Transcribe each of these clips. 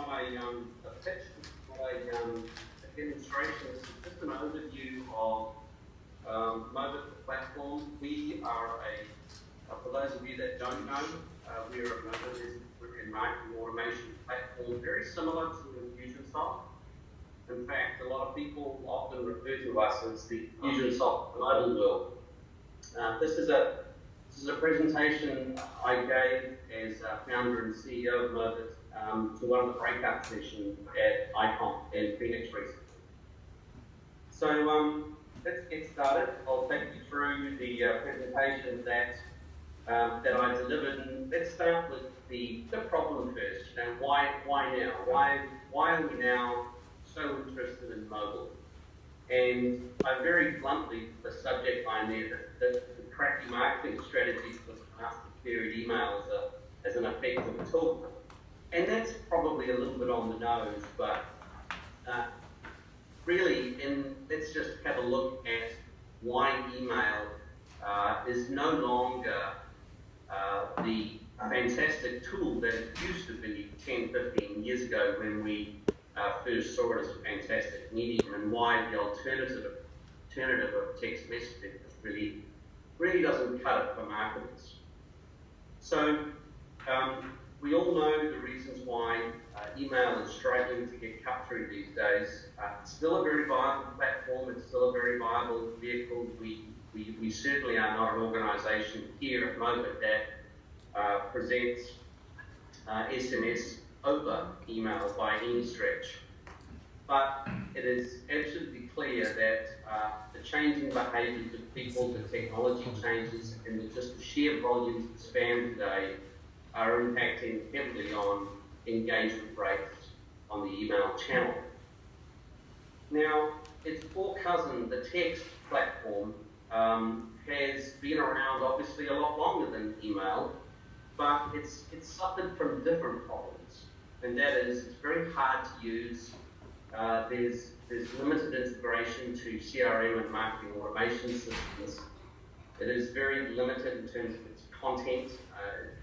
not a pitch, it's not a demonstration. This is just an overview of Mobit platform. We are for those of you that don't know, we are a Mobit and marketing automation platform, very similar to Infusionsoft. In fact, a lot of people often refer to us as the Infusionsoft global world. This is a presentation I gave as founder and CEO of Mobit to one of the breakout sessions at ICON in Phoenix recently. So let's get started. I'll take you through the presentation that I delivered. And let's start with the problem first. You know, why now? Why are we now so interested in mobile? And I very bluntly, the subject line there, the crappy marketing strategies for after period email as an effective tool. And that's probably a little bit on the nose, but really, let's just have a look at why email is no longer the fantastic tool that it used to be 10, 15 years ago when we first saw it as a fantastic medium, and why the alternative of text messaging really doesn't cut it for marketers. So we all know the reasons why email is struggling to get cut through these days. It's still a very viable platform. It's still a very viable vehicle. We certainly are not an organisation here at Mobit that presents SMS over email by any stretch. But it is absolutely clear that the changing behaviours of people, the technology changes, and just the sheer volumes of spam today are impacting heavily on engagement rates on the email channel. Now, its poor cousin, the text platform, has been around obviously a lot longer than email, but it's suffered from different problems. And that is, it's very hard to use. There's limited integration to CRM and marketing automation systems. It is very limited in terms of its content.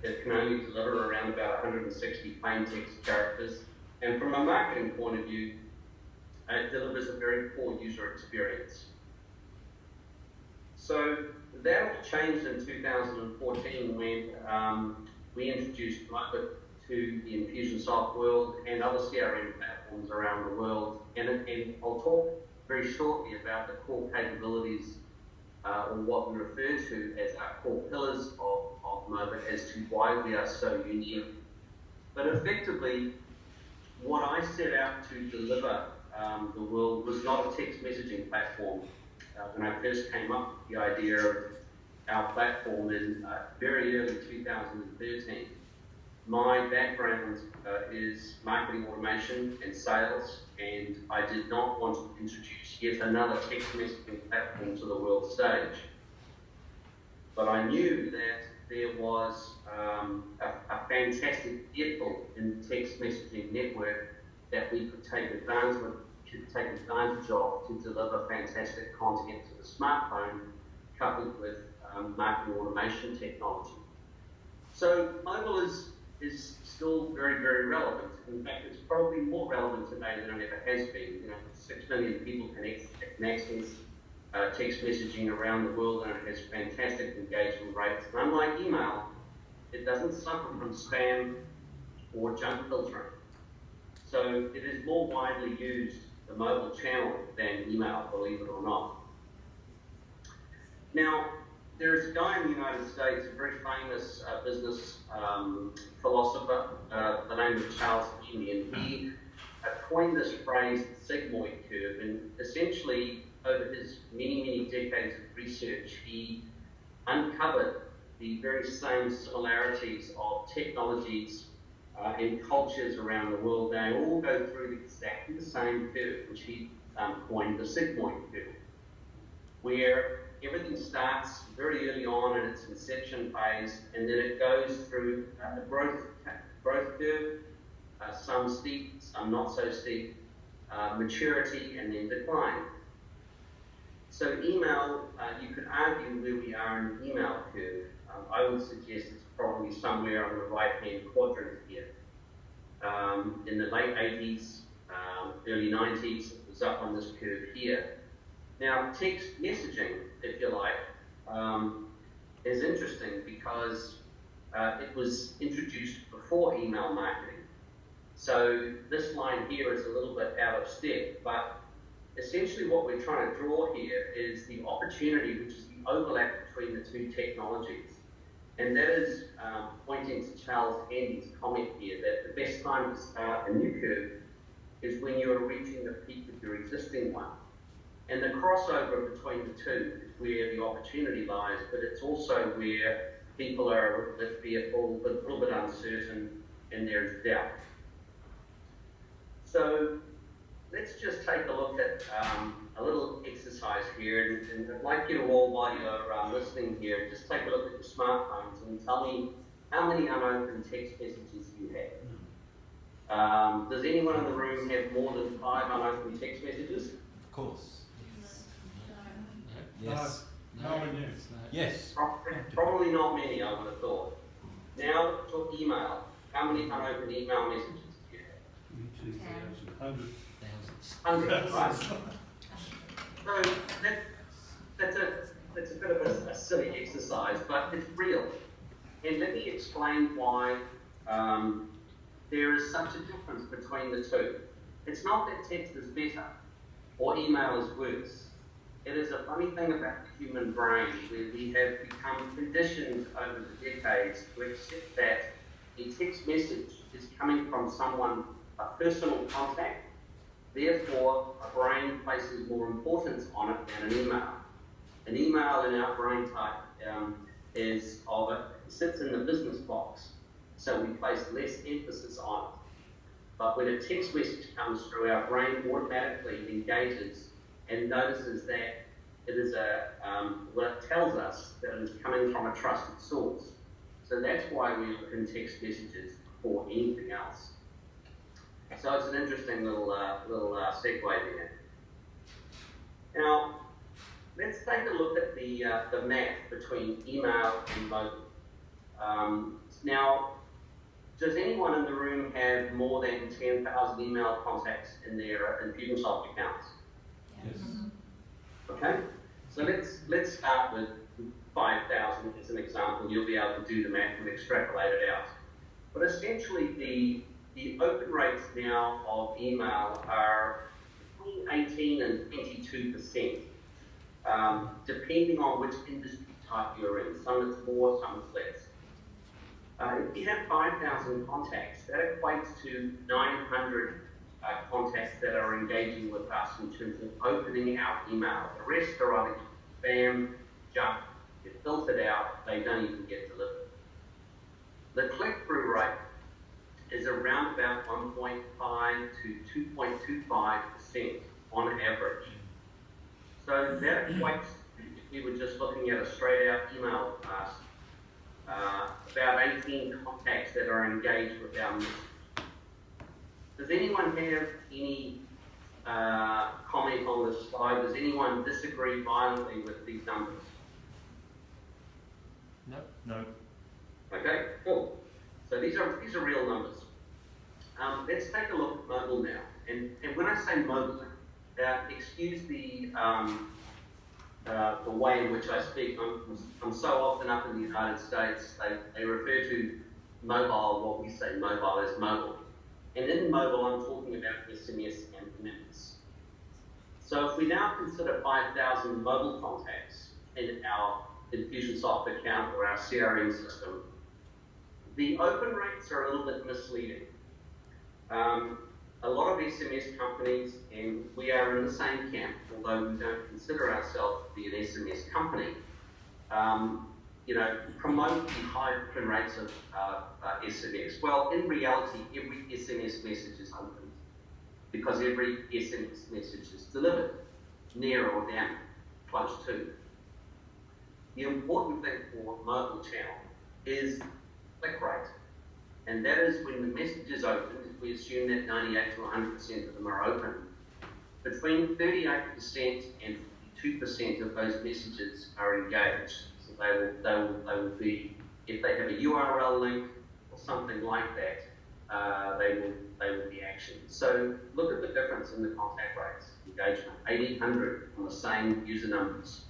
It can only deliver around about 160 plain text characters. And from a marketing point of view, it delivers a very poor user experience. So that all changed in 2014 when we introduced Mobit to the Infusionsoft world and other CRM platforms around the world. And I'll talk very shortly about the core capabilities or what we refer to as our core pillars of Mobit as to why we are so unique. But effectively, what I set out to deliver the world was not a text messaging platform. When I first came up with the idea of our platform in very early 2013, my background is marketing automation and sales, and I did not want to introduce yet another text messaging platform to the world stage. But I knew that there was a fantastic vehicle in the text messaging network that we could take advantage of to deliver fantastic content to the smartphone, coupled with marketing automation technology. So mobile is still very, very relevant. In fact, it's probably more relevant today than it ever has been. You know, 6 million people can access text messaging around the world, and it has fantastic engagement rates. And unlike email, it doesn't suffer from spam or junk filtering. So it is more widely used, the mobile channel, than email, believe it or not. Now, there is a guy in the United States, a very famous business philosopher, the name of Charles Union. He coined this phrase, the sigmoid curve, and essentially, over his many, many decades of research, he uncovered the very same similarities of technologies and cultures around the world. They all go through exactly the same curve, which he coined the sigmoid curve, where everything starts very early on in its inception phase, and then it goes through the growth curve, some steep, some not so steep, maturity, and then decline. So email, you could argue where we are in the email curve. I would suggest it's probably somewhere on the right-hand quadrant here. in the late 80s, early 90s. It was up on this curve here. Now, text messaging, if you like, is interesting because it was introduced before email marketing. So this line here is a little bit out of step, but essentially what we're trying to draw here is the opportunity, which is the overlap between the two technologies. And that is pointing to Charles Handy's comment here that the best time to start a new curve is when you are reaching the peak of your existing one. And the crossover between the two is where the opportunity lies, but it's also where people are a little bit fearful, a little bit uncertain, and there's doubt. So let's just take a look at a little exercise here, and I'd like you to all, while you're listening here, just take a look at your smartphones and tell me how many unopened text messages you have. Does anyone in the room have more than 5 unopened text messages? Of course. Yes. No. No. Yes. Probably not many, I would have thought. Now, to email. How many unopened email messages do you have? 100, right. So that's a bit of a silly exercise, but it's real. And let me explain why there is such a difference between the two. It's not that text is better or email is worse. It is a funny thing about the human brain where we have become conditioned over the decades to accept that a text message is coming from someone, a personal contact. Therefore, a brain places more importance on it than an email. An email in our brain type sits in the business box, so we place less emphasis on it. But when a text message comes through, our brain automatically engages and notices that it is well, it tells us that it is coming from a trusted source. So that's why we look in text messages before anything else. So it's an interesting little segue there. Now, let's take a look at the math between email and mobile. Now, does anyone in the room have more than 10,000 email contacts in their Infusionsoft accounts? Yes. Okay, so let's start with 5,000 as an example. You'll be able to do the math and extrapolate it out. But essentially, the open rates now of email are between 18 and 22%, depending on which industry type you're in. Some it's more, some it's less. If you have 5,000 contacts, that equates to 900 contacts that are engaging with us in terms of opening our email. The rest are either spam, junk, get filtered out, they don't even get delivered. The click-through rate is around about 1.5 to 2.25% on average. So that equates, if we were just looking at a straight-out email blast, about 18 contacts that are engaged with our message. Does anyone have any comment on this slide? Does anyone disagree violently with these numbers? No. Okay, cool. So these are real numbers. Let's take a look at mobile now. And when I say mobile, excuse the way in which I speak. I'm so often up in the United States, they refer to mobile, what we say mobile as mobile. And in mobile, I'm talking about SMS and minutes. So if we now consider 5,000 mobile contacts in our Infusionsoft account or our CRM system, the open rates are a little bit misleading. A lot of SMS companies, and we are in the same camp, although we don't consider ourselves to be an SMS company, promote the high open rates of SMS. Well, in reality, every SMS message is opened because every SMS message is delivered, near or down, close to. The important thing for mobile channel is click rate. And that is when the message is opened, if we assume that 98 to 100% of them are open, between 38% and 52% of those messages are engaged. So they will be, if they have a URL link or something like that, they will be actioned. So look at the difference in the contact rates, engagement, 1,800 on the same user numbers.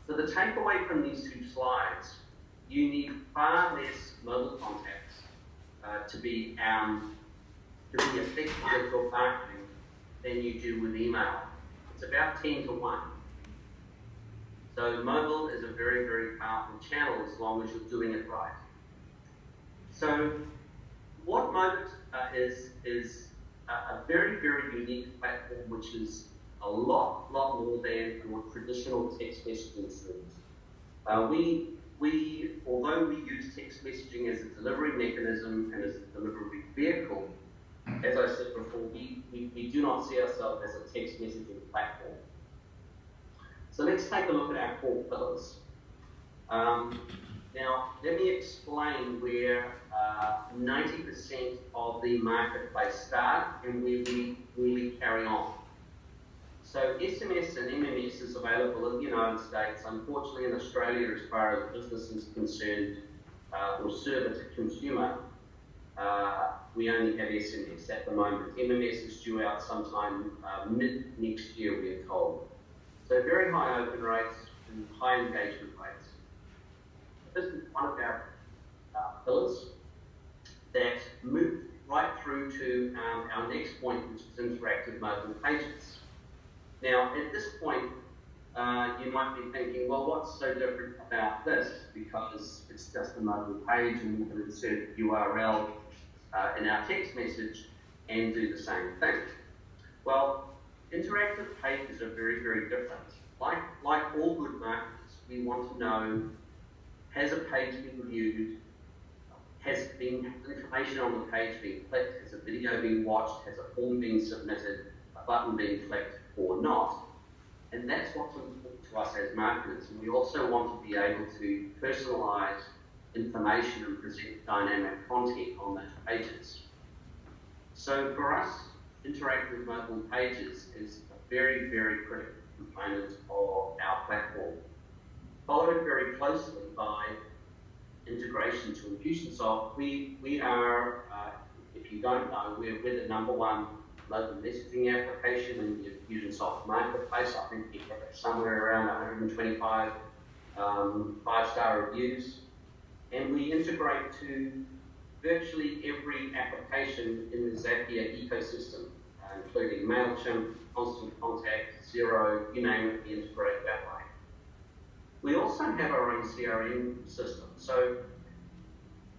So the takeaway from these two slides, you need far less mobile contacts to be effective with your marketing than you do with email. It's about 10 to 1. So mobile is a very, very powerful channel as long as you're doing it right. So what Mobit is a very, very unique platform, which is a lot more than your traditional text messaging service. Although we use text messaging as a delivery mechanism and as a delivery vehicle, as I said before, we do not see ourselves as a text messaging platform. So let's take a look at our core pillars. Now, let me explain where 90% of the marketplace start and where we really carry on. So SMS and MMS is available in the United States. Unfortunately, in Australia, as far as business is concerned, or server to consumer, we only have SMS at the moment. MMS is due out sometime mid next year, we are told. So very high open rates and high engagement rates. This is one of our pillars that move right through to our next point, which is interactive mobile pages. Now, at this point, you might be thinking, well, what's so different about this? Because it's just a mobile page and we can insert URL in our text message and do the same thing. Well, interactive pages are very, very different. Like all good marketers, we want to know, has a page been viewed? Has information on the page been clicked? Has a video been watched? Has a form been submitted? A button been clicked or not? And that's what's important to us as marketers. And we also want to be able to personalize information and present dynamic content on those pages. So for us, interactive mobile pages is a very, very critical component of our platform. Followed very closely by integration to Infusionsoft. We are, if you don't know, we're the #1 mobile messaging application in the Infusionsoft marketplace. I think we have somewhere around 125 5-star reviews. And we integrate to virtually every application in the Zapier ecosystem, including MailChimp, Constant Contact, Xero, you name it, we integrate that way. We also have our own CRM system. So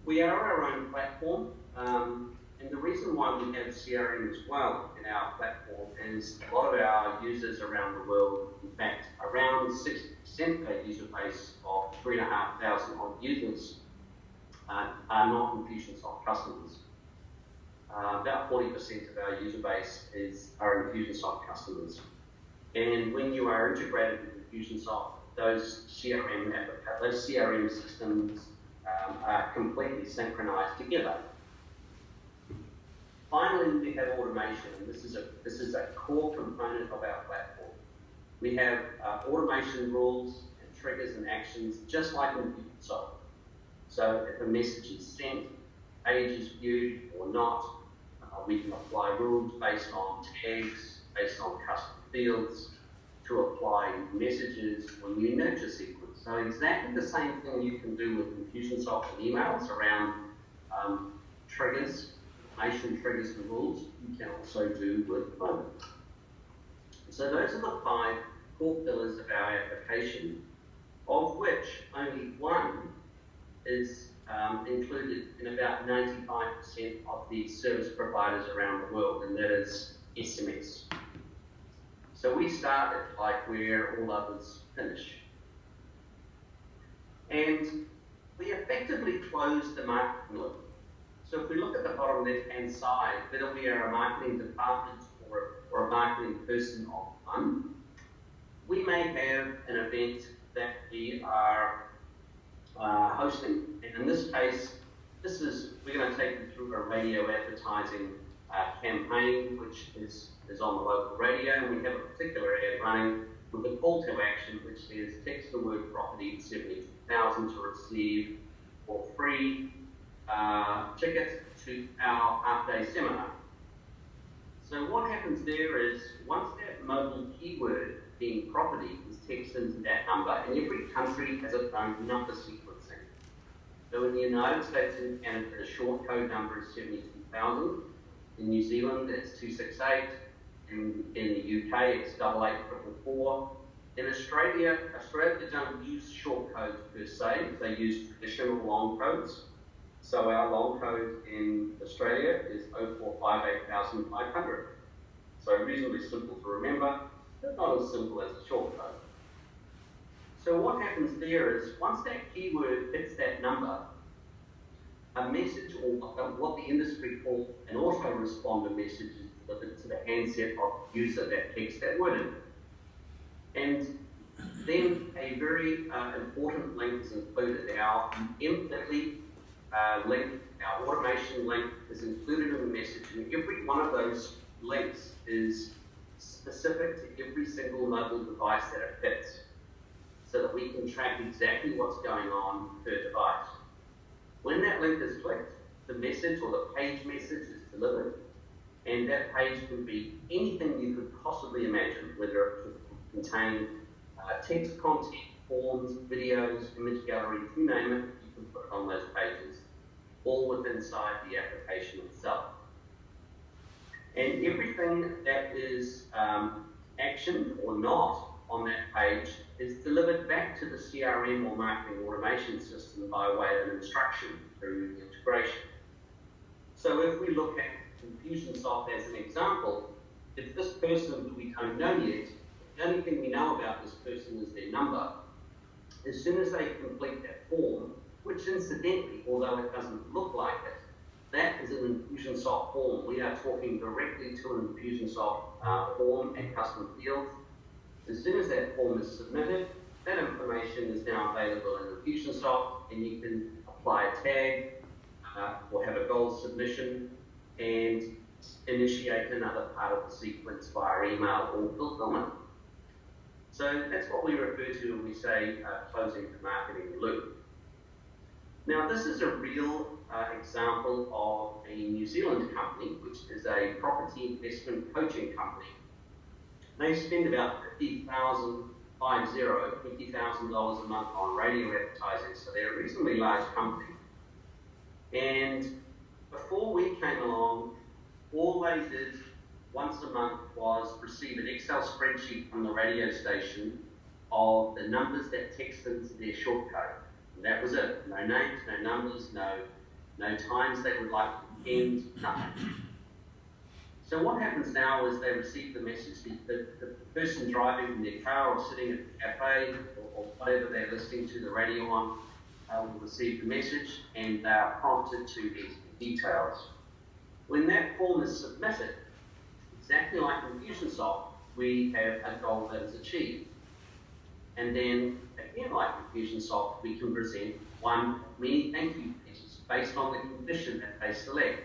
we are our own platform, and the reason why we have CRM as well in our platform is a lot of our users around the world, in fact, around 60% of our user base of 3,500 odd users are not Infusionsoft customers. About 40% of our user base are Infusionsoft customers. And when you are integrated with Infusionsoft, those CRM systems are completely synchronized together. Finally, we have automation, and this is a core component of our platform. We have automation rules and triggers and actions, just like in Infusionsoft. So if a message is sent, page is viewed or not, we can apply rules based on tags, based on custom fields, to apply messages or new nurture sequence. So exactly the same thing you can do with Infusionsoft and emails around triggers, automation triggers and rules, you can also do with Mobit. So those are the 5 core pillars of our application, of which only one is included in about 95% of the service providers around the world, and that is SMS. So we started like where all others finish. And we effectively closed the marketing loop. So if we look at the bottom left-hand side, whether we are a marketing department or a marketing person of one, we may have an event that we are hosting. And in this case, we're going to take you through a radio advertising campaign, which is on the local radio, and we have a particular ad running with a call to action, which says text the word property to 72,000 to receive for free ticket to our half-day seminar. So what happens there is, once that mobile keyword being property is texted into that number, and every country has its own number sequencing. So in the United States and Canada, the short code number is 72,000. In New Zealand, it's 268. In the UK, it's 88444. In Australia they don't use short codes per se, they use traditional long codes. So our long code in Australia is 0458,500. So reasonably simple to remember, but not as simple as a short code. So what happens there is, once that keyword hits that number, a message, or what the industry calls an autoresponder message, is delivered to the handset of the user that takes that word in. And then a very important link is included. Our empathy link, our automation link is included in the message, and every one of those links is specific to every single mobile device that it fits, so that we can track exactly what's going on per device. When that link is clicked, the message or the page message is delivered, and that page can be anything you could possibly imagine, whether it could contain text content, forms, videos, image galleries, you name it, you can put it on those pages, all within inside the application itself. And everything that is actioned or not on that page is delivered back to the CRM or marketing automation system by way of an instruction through the integration. So if we look at Infusionsoft as an example, if this person who we don't know yet, the only thing we know about this person is their number, as soon as they complete that form, which incidentally, although it doesn't look like it, that is an Infusionsoft form. We are talking directly to an Infusionsoft form and custom fields. As soon as that form is submitted, that information is now available in Infusionsoft, and you can apply a tag or have a goal submission and initiate another part of the sequence via email or fulfillment. So that's what we refer to when we say closing the marketing loop. Now, this is a real example of a New Zealand company, which is a property investment coaching company. They spend about $50,000 a month on radio advertising, so they're a reasonably large company. And before we came along, all they did once a month was receive an Excel spreadsheet from the radio station of the numbers that text into their shortcode. And that was it. No names, no numbers, no times they would like to end, nothing. So what happens now is they receive the message, the person driving in their car or sitting at the cafe or whatever they're listening to the radio on will receive the message, and they are prompted to enter details. When that form is submitted, exactly like Infusionsoft, we have a goal that is achieved. And then, again like Infusionsoft, we can present one of many thank you pages based on the condition that they select.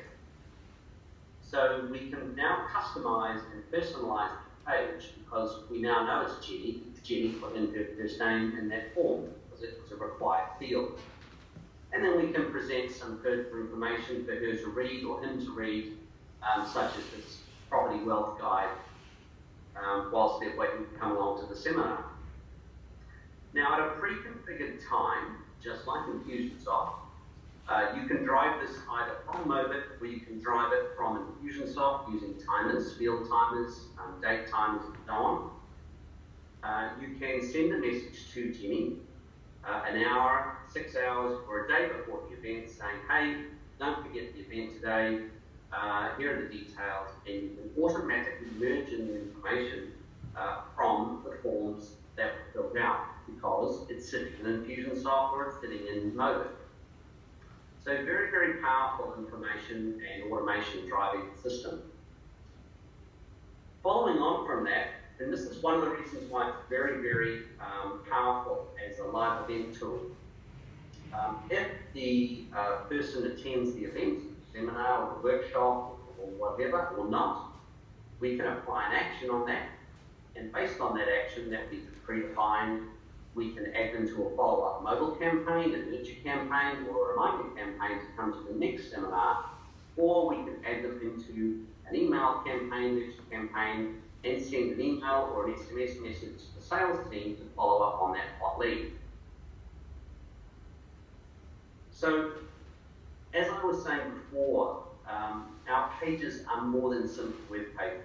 So we can now customize and personalize the page because we now know it's Jenny. Jenny put in her first name in that form because it was a required field. And then we can present some further information for her to read or him to read, such as this property wealth guide, whilst they're waiting to come along to the seminar. Now, at a pre-configured time, just like Infusionsoft, you can drive this either from Mobit or you can drive it from Infusionsoft using timers, field timers, date timers, and so on. You can send a message to Jenny an hour, 6 hours, or a day before the event saying, hey, don't forget the event today, here are the details, and you can automatically merge in the information from the forms that were filled out because it's sitting in Infusionsoft or it's sitting in Mobit. So very, very powerful information and automation driving the system. Following on from that, and this is one of the reasons why it's very, very powerful as a live event tool. If the person attends the event, seminar or the workshop or whatever, or not, we can apply an action on that, and based on that action that we predefined, we can add them to a follow-up mobile campaign, a nurture campaign, or a reminder campaign to come to the next seminar, or we can add them into an email campaign, nurture campaign, and send an email or an SMS message to the sales team to follow up on that hot lead. So, as I was saying before, our pages are more than simple web pages.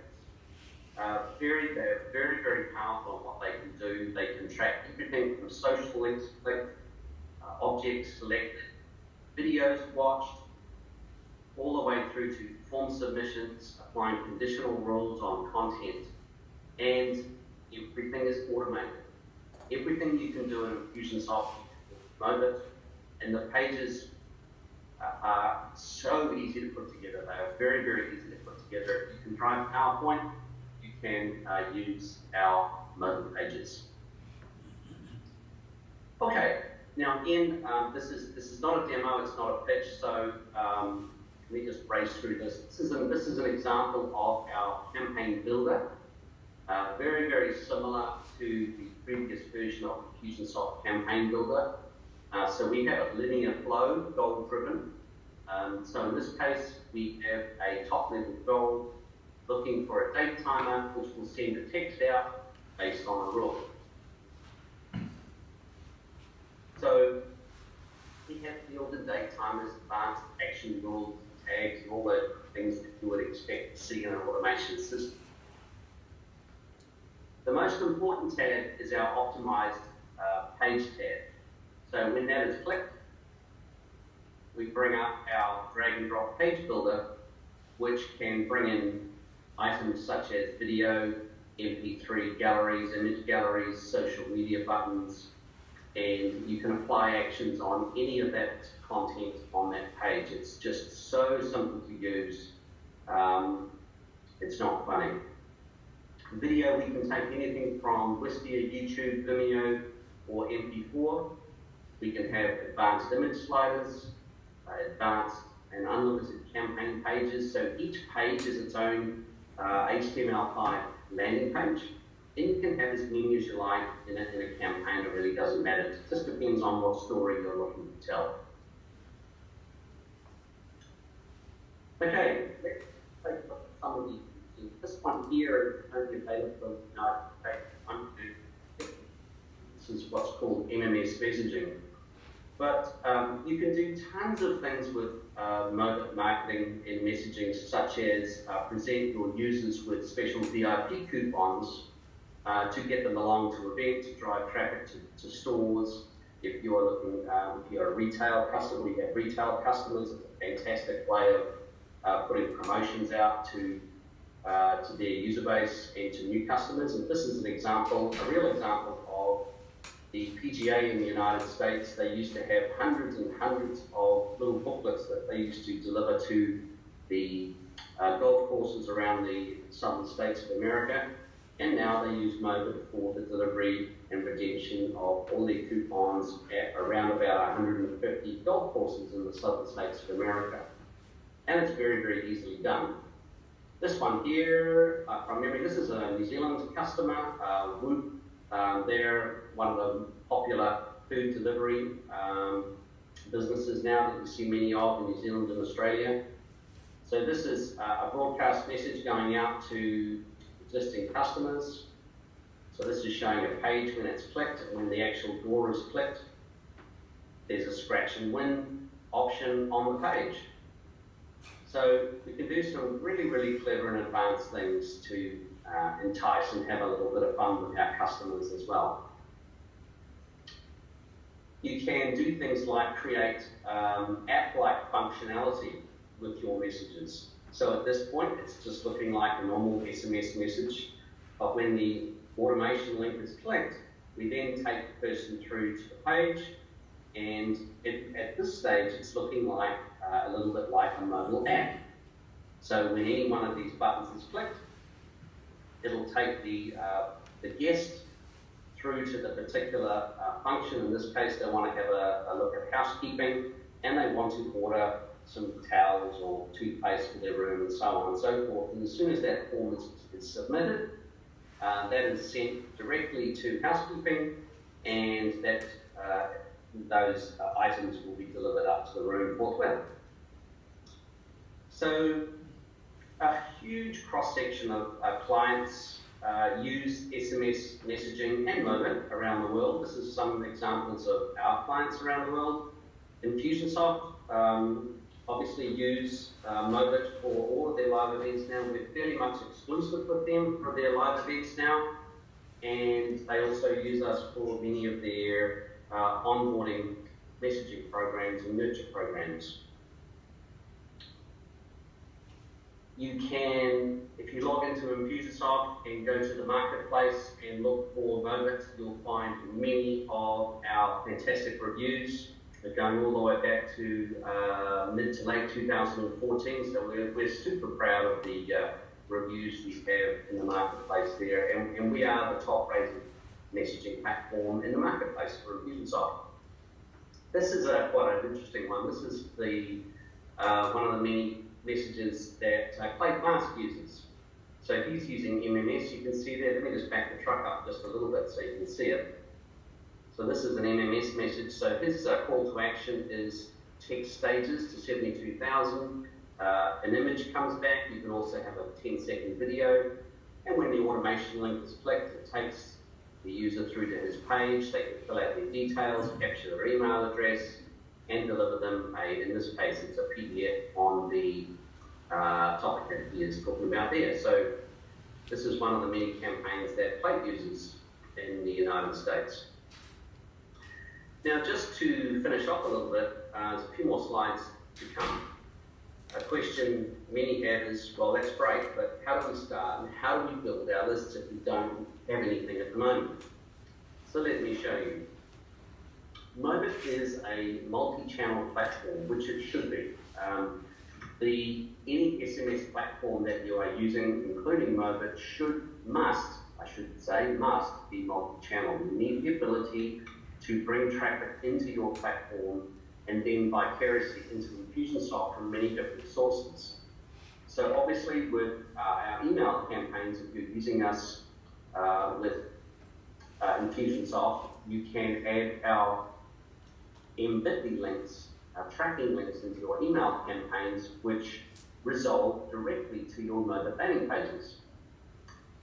They're very, very powerful in what they can do. They can track everything from social links clicked, objects selected, videos watched, all the way through to form submissions, applying conditional rules on content, and everything is automated. Everything you can do in Infusionsoft, Mobit, and the pages are so easy to put together. They are very, very easy to put together. If you can drive PowerPoint, you can use our Mobit pages. Okay, now again, this is not a demo, it's not a pitch, so let me just race through this. This is an example of our campaign builder, very, very similar to the previous version of Infusionsoft campaign builder. So we have a linear flow, goal-driven. So in this case, we have a top-level goal looking for a date timer, which will send a text out based on a rule. So we have field and date timers, advanced action rules, tags, and all those things that you would expect to see in an automation system. The most important tab is our optimized page tab. So when that is clicked, we bring up our drag and drop page builder, which can bring in items such as video, MP3 galleries, image galleries, social media buttons, and you can apply actions on any of that content on that page. It's just so simple to use. It's not funny. Video, we can take anything from Wistia, YouTube, Vimeo, or MP4. We can have advanced image sliders, advanced and unlimited campaign pages. So each page is its own HTML5 landing page. And you can have as many as you like in a campaign. It really doesn't matter. It just depends on what story you're looking to tell. Okay, let's take a look at some of these. This one here is only available this is what's called MMS messaging. But you can do tons of things with Mobit marketing and messaging, such as present your users with special VIP coupons to get them along to events, to drive traffic to stores. If you're looking, if you're a retail customer, you have retail customers, it's a fantastic way of putting promotions out to their user base and to new customers. And this is an example, a real example of the PGA in the United States. They used to have hundreds and hundreds of little booklets that they used to deliver to the golf courses around the southern states of America. And now they use Mobit for the delivery and redemption of all their coupons at around about 150 golf courses in the southern states of America. And it's very, very easily done. This one here, from memory, this is a New Zealand customer, Whoop. They're one of the popular food delivery businesses now that you see many of in New Zealand and Australia. So this is a broadcast message going out to existing customers. So this is showing a page when it's clicked, and when the actual door is clicked, there's a scratch and win option on the page. So we can do some really, really clever and advanced things to entice and have a little bit of fun with our customers as well. You can do things like create app-like functionality with your messages. So at this point, it's just looking like a normal SMS message, but when the automation link is clicked, we then take the person through to the page, and at this stage, it's looking like a little bit like a mobile app. So when any one of these buttons is clicked, it'll take the guest through to the particular function. In this case, they want to have a look at housekeeping, and they want to order some towels or toothpaste for their room and so on and so forth. And as soon as that form is submitted, that is sent directly to housekeeping, and that those items will be delivered up to the room forthwith. So a huge cross-section of clients use SMS messaging and Mobit around the world. This is some examples of our clients around the world. Infusionsoft obviously use Mobit for all of their live events now. We're fairly much exclusive with them for their live events now, and they also use us for many of their onboarding messaging programs and nurture programs. You can, if you log into Infusionsoft and go to the marketplace and look for Mobit, you'll find many of our fantastic reviews. They're going all the way back to mid to late 2014, so we're super proud of the reviews we have in the marketplace there, and we are the top rated messaging platform in the marketplace for Infusionsoft. This is quite an interesting one. This is the one of the many messages that Clay Mask uses. So he's using MMS, you can see there. Let me just back the truck up just a little bit so you can see it. So this is an MMS message. So his call to action is text stages to 72,000. An image comes back. You can also have a 10-second video. And when the automation link is clicked, it takes the user through to his page. They can fill out their details, capture their email address, and deliver them in this case, it's a PDF on the topic that he is talking about there. So this is one of the many campaigns that Plate uses in the United States. Now, just to finish off a little bit, there's a few more slides to come. A question many have is, well, that's great, but how do we start and how do we build our lists if we don't have anything at the moment? So let me show you. Mobit is a multi-channel platform, which it should be. Any SMS platform that you are using, including Mobit, must be multi-channel. You need the ability to bring traffic into your platform and then vicariously into Infusionsoft from many different sources. So obviously with our email campaigns, if you're using us with Infusionsoft, you can add our embed links, tracking links into your email campaigns, which resolve directly to your Mobit landing pages.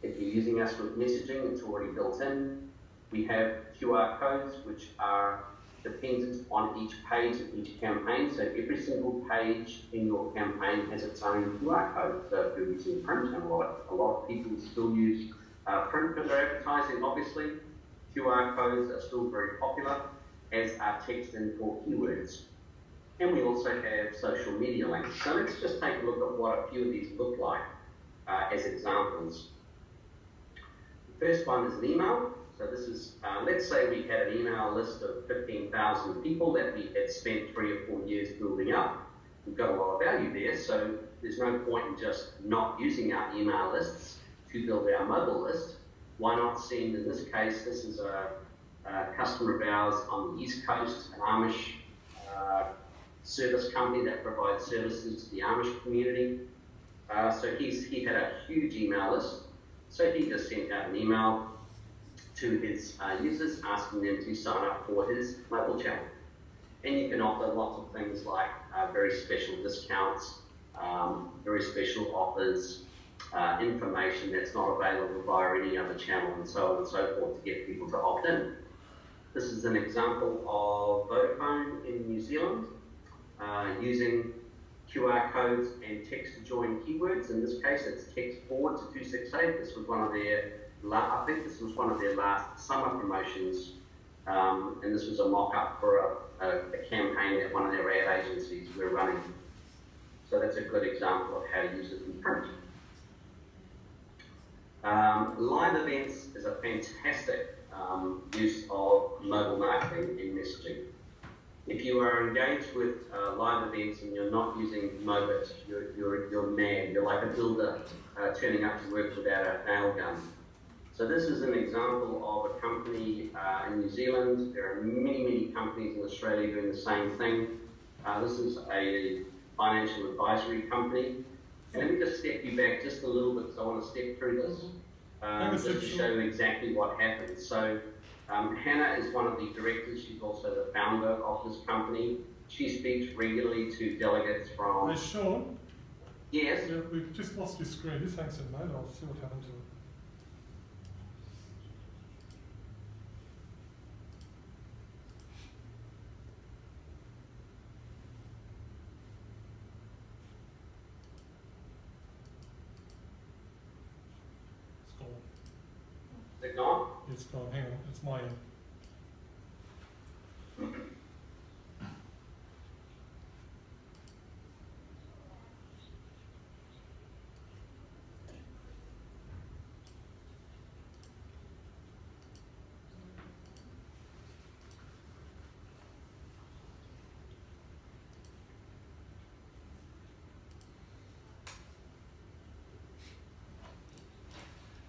If you're using us with messaging, it's already built in. We have QR codes, which are dependent on each page of each campaign. So every single page in your campaign has its own QR code. So if you're using print, and a lot of people still use print for their advertising, obviously, QR codes are still very popular, as are text and core keywords. And we also have social media links. So let's just take a look at what a few of these look like as examples. The first one is an email. So this is, let's say we had an email list of 15,000 people that we had spent 3 or 4 years building up. We've got a lot of value there, so there's no point in just not using our email lists to build our mobile list. Why not send, in this case, this is a customer of ours on the East Coast, an Amish service company that provides services to the Amish community. So he had a huge email list. So he just sent out an email to his users asking them to sign up for his mobile channel. And you can offer lots of things like very special discounts, very special offers, information that's not available via any other channel, and so on and so forth to get people to opt in. This is an example of Vodafone in New Zealand using QR codes and text to join keywords. In this case, it's text forward to 268. This was one of their, I think this was one of their last summer promotions, and this was a mock-up for a campaign that one of their ad agencies were running. So that's a good example of how to use it in print. Live events is a fantastic use of mobile marketing in messaging. If you are engaged with live events and you're not using Mobit, you're mad. You're like a builder turning up to work without a nail gun. So this is an example of a company in New Zealand. There are many, many companies in Australia doing the same thing. This is a financial advisory company. And let me just step you back just a little bit because I want to step through this just to show you exactly what happens. So Hannah is one of the directors. She's also the founder of this company. She speaks regularly to delegates from... Hey, Sean? Yes? Yeah, we've just lost your screen. Just hang some moment. I'll see what happened to it. It's gone. Is it gone? It's gone. Hang on. It's my end.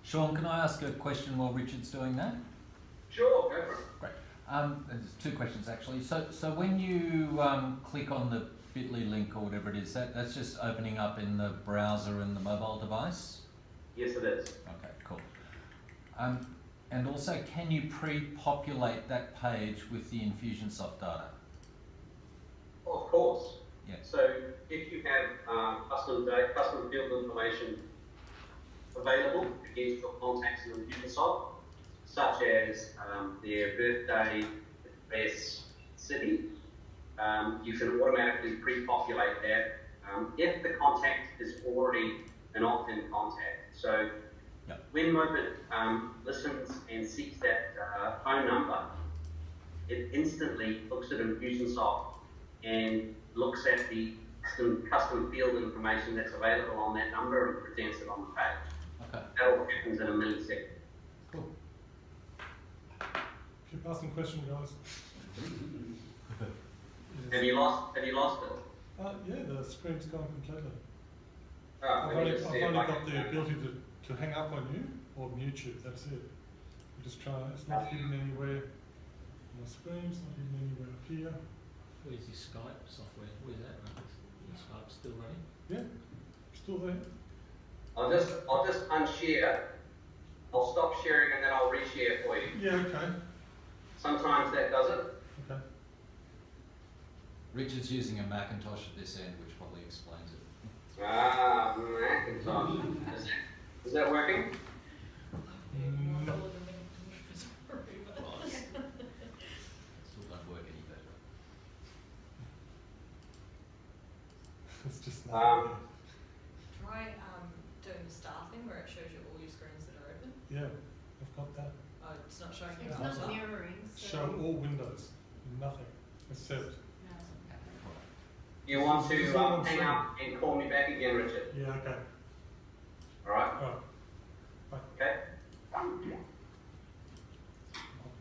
Sean, can I ask a question while Richard's doing that? Sure, go for it. Great. There's two questions actually. So when you click on the bit.ly link or whatever it is, that's just opening up in the browser and the mobile device? Yes, it is. Okay, cool. And also, can you pre-populate that page with the Infusionsoft data? Of course. Yeah. So if you have custom field information available against your contacts in Infusionsoft, such as their birthday, address, city, you can automatically pre-populate that if the contact is already an opt-in contact. So Yep. when Mobit listens and seeks that phone number, it instantly looks at Infusionsoft and looks at the custom field information that's available on that number and presents it on the page. Okay, That all happens in a millisecond. cool. Keep asking questions, guys. Have you lost it? Yeah, the screen's gone completely. Oh, I've let me only just see if I got can- the ability to hang up on you or mute you. That's it. You just try. It's not hidden anywhere on the screen. It's not hidden anywhere up here. Where's your Skype software? Where's that running? Is Skype still running? Yeah, still there. I'll just unshare. I'll stop sharing and then I'll reshare for you. Yeah, okay. Sometimes that does it. Okay. Richard's using a Macintosh at this end, which probably explains it. Ah, Macintosh. Is that working? No. Still don't work any better. It's just Um, not. Try doing the star thing where it shows you all your screens that are open. Yeah, I've got that. Oh, it's not showing you. It's on the not top. mirroring, Show all windows. Nothing except. You want to hang up and call me back again, Richard? Yeah, okay. All right. All right. Bye. Okay. Oh,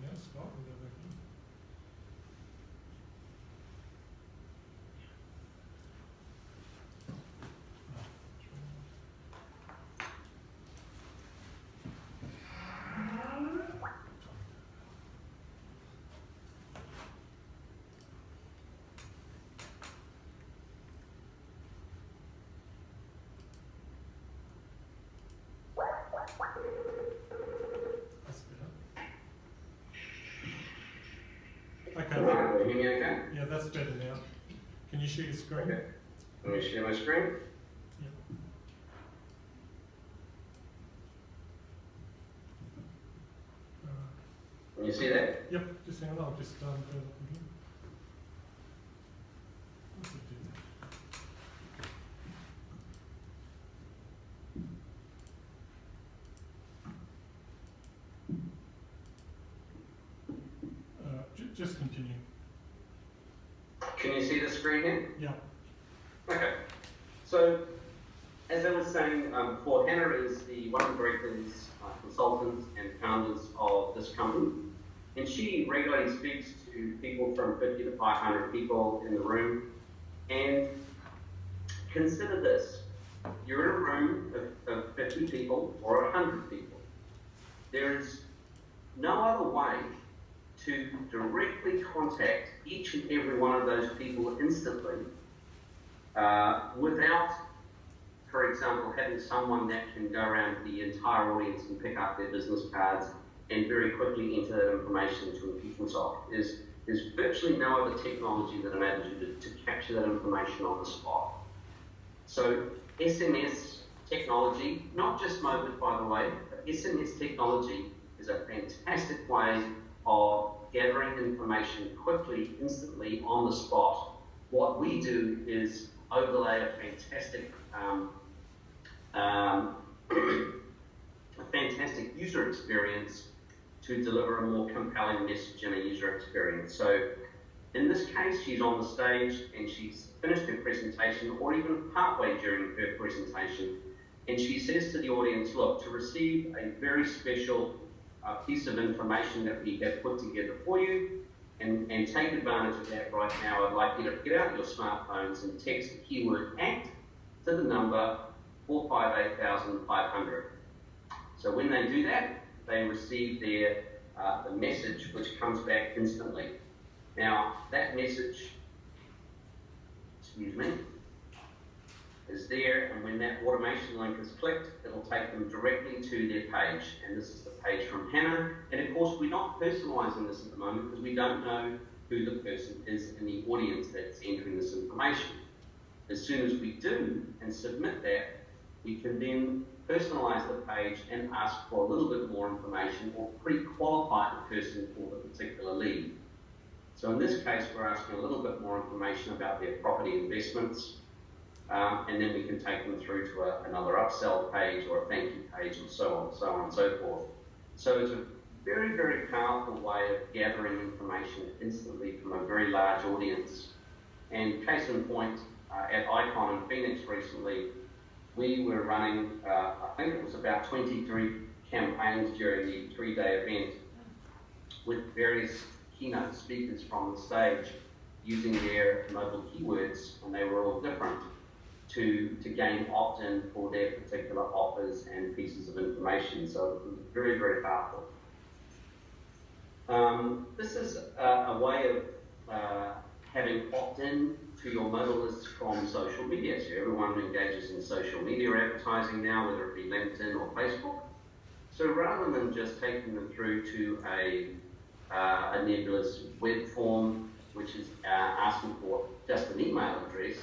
yeah, Scott, we'll go back in. That's better. Okay, All right. Can you hear me okay? yeah, that's better now. Can you share your screen? Okay. Let me share my screen. Yep. Can you see that? Yep, just hang on, I'll just go up from here. What's it do? Just continue. Can you see the screen here? Yeah. Okay. So, as I was saying before, Hannah is one of the directors, consultants, and founders of this company. And she regularly speaks to people from 50 to 500 people in the room. And consider this. You're in a room of 50 people or 100 people. There is no other way to directly contact each and every one of those people instantly without, for example, having someone that can go around the entire audience and pick up their business cards and very quickly enter that information into Infusionsoft. There's virtually no other technology that enables you to capture that information on the spot. So SMS technology, not just Mobit by the way, but SMS technology is a fantastic way of gathering information quickly, instantly, on the spot. What we do is overlay a fantastic user experience to deliver a more compelling message and a user experience. So in this case, she's on the stage and she's finished her presentation, or even partway during her presentation, and she says to the audience, look, to receive a very special piece of information that we have put together for you, and take advantage of that right now, I'd like you to get out your smartphones and text the keyword ACT to the number 458,500. So when they do that, they receive their the message, which comes back instantly. Now, that message, excuse me, is there, and when that automation link is clicked, it'll take them directly to their page. And this is the page from Hannah. And of course, we're not personalizing this at the moment because we don't know who the person is in the audience that's entering this information. As soon as we do and submit that, we can then personalize the page and ask for a little bit more information, or pre-qualify the person for the particular lead. So in this case, we're asking a little bit more information about their property investments, and then we can take them through to another upsell page or a thank you page, and so on and so forth. So it's a very, very powerful way of gathering information instantly from a very large audience. And case in point, at Icon in Phoenix recently, we were running, I think it was about 23 campaigns during the 3-day event with various keynote speakers from the stage using their mobile keywords, and they were all different, to gain opt-in for their particular offers and pieces of information. So it was very, very powerful. This is a way of having opt-in to your mobile lists from social media. So everyone engages in social media advertising now, whether it be LinkedIn or Facebook. So rather than just taking them through to a nebulous web form, which is asking for just an email address,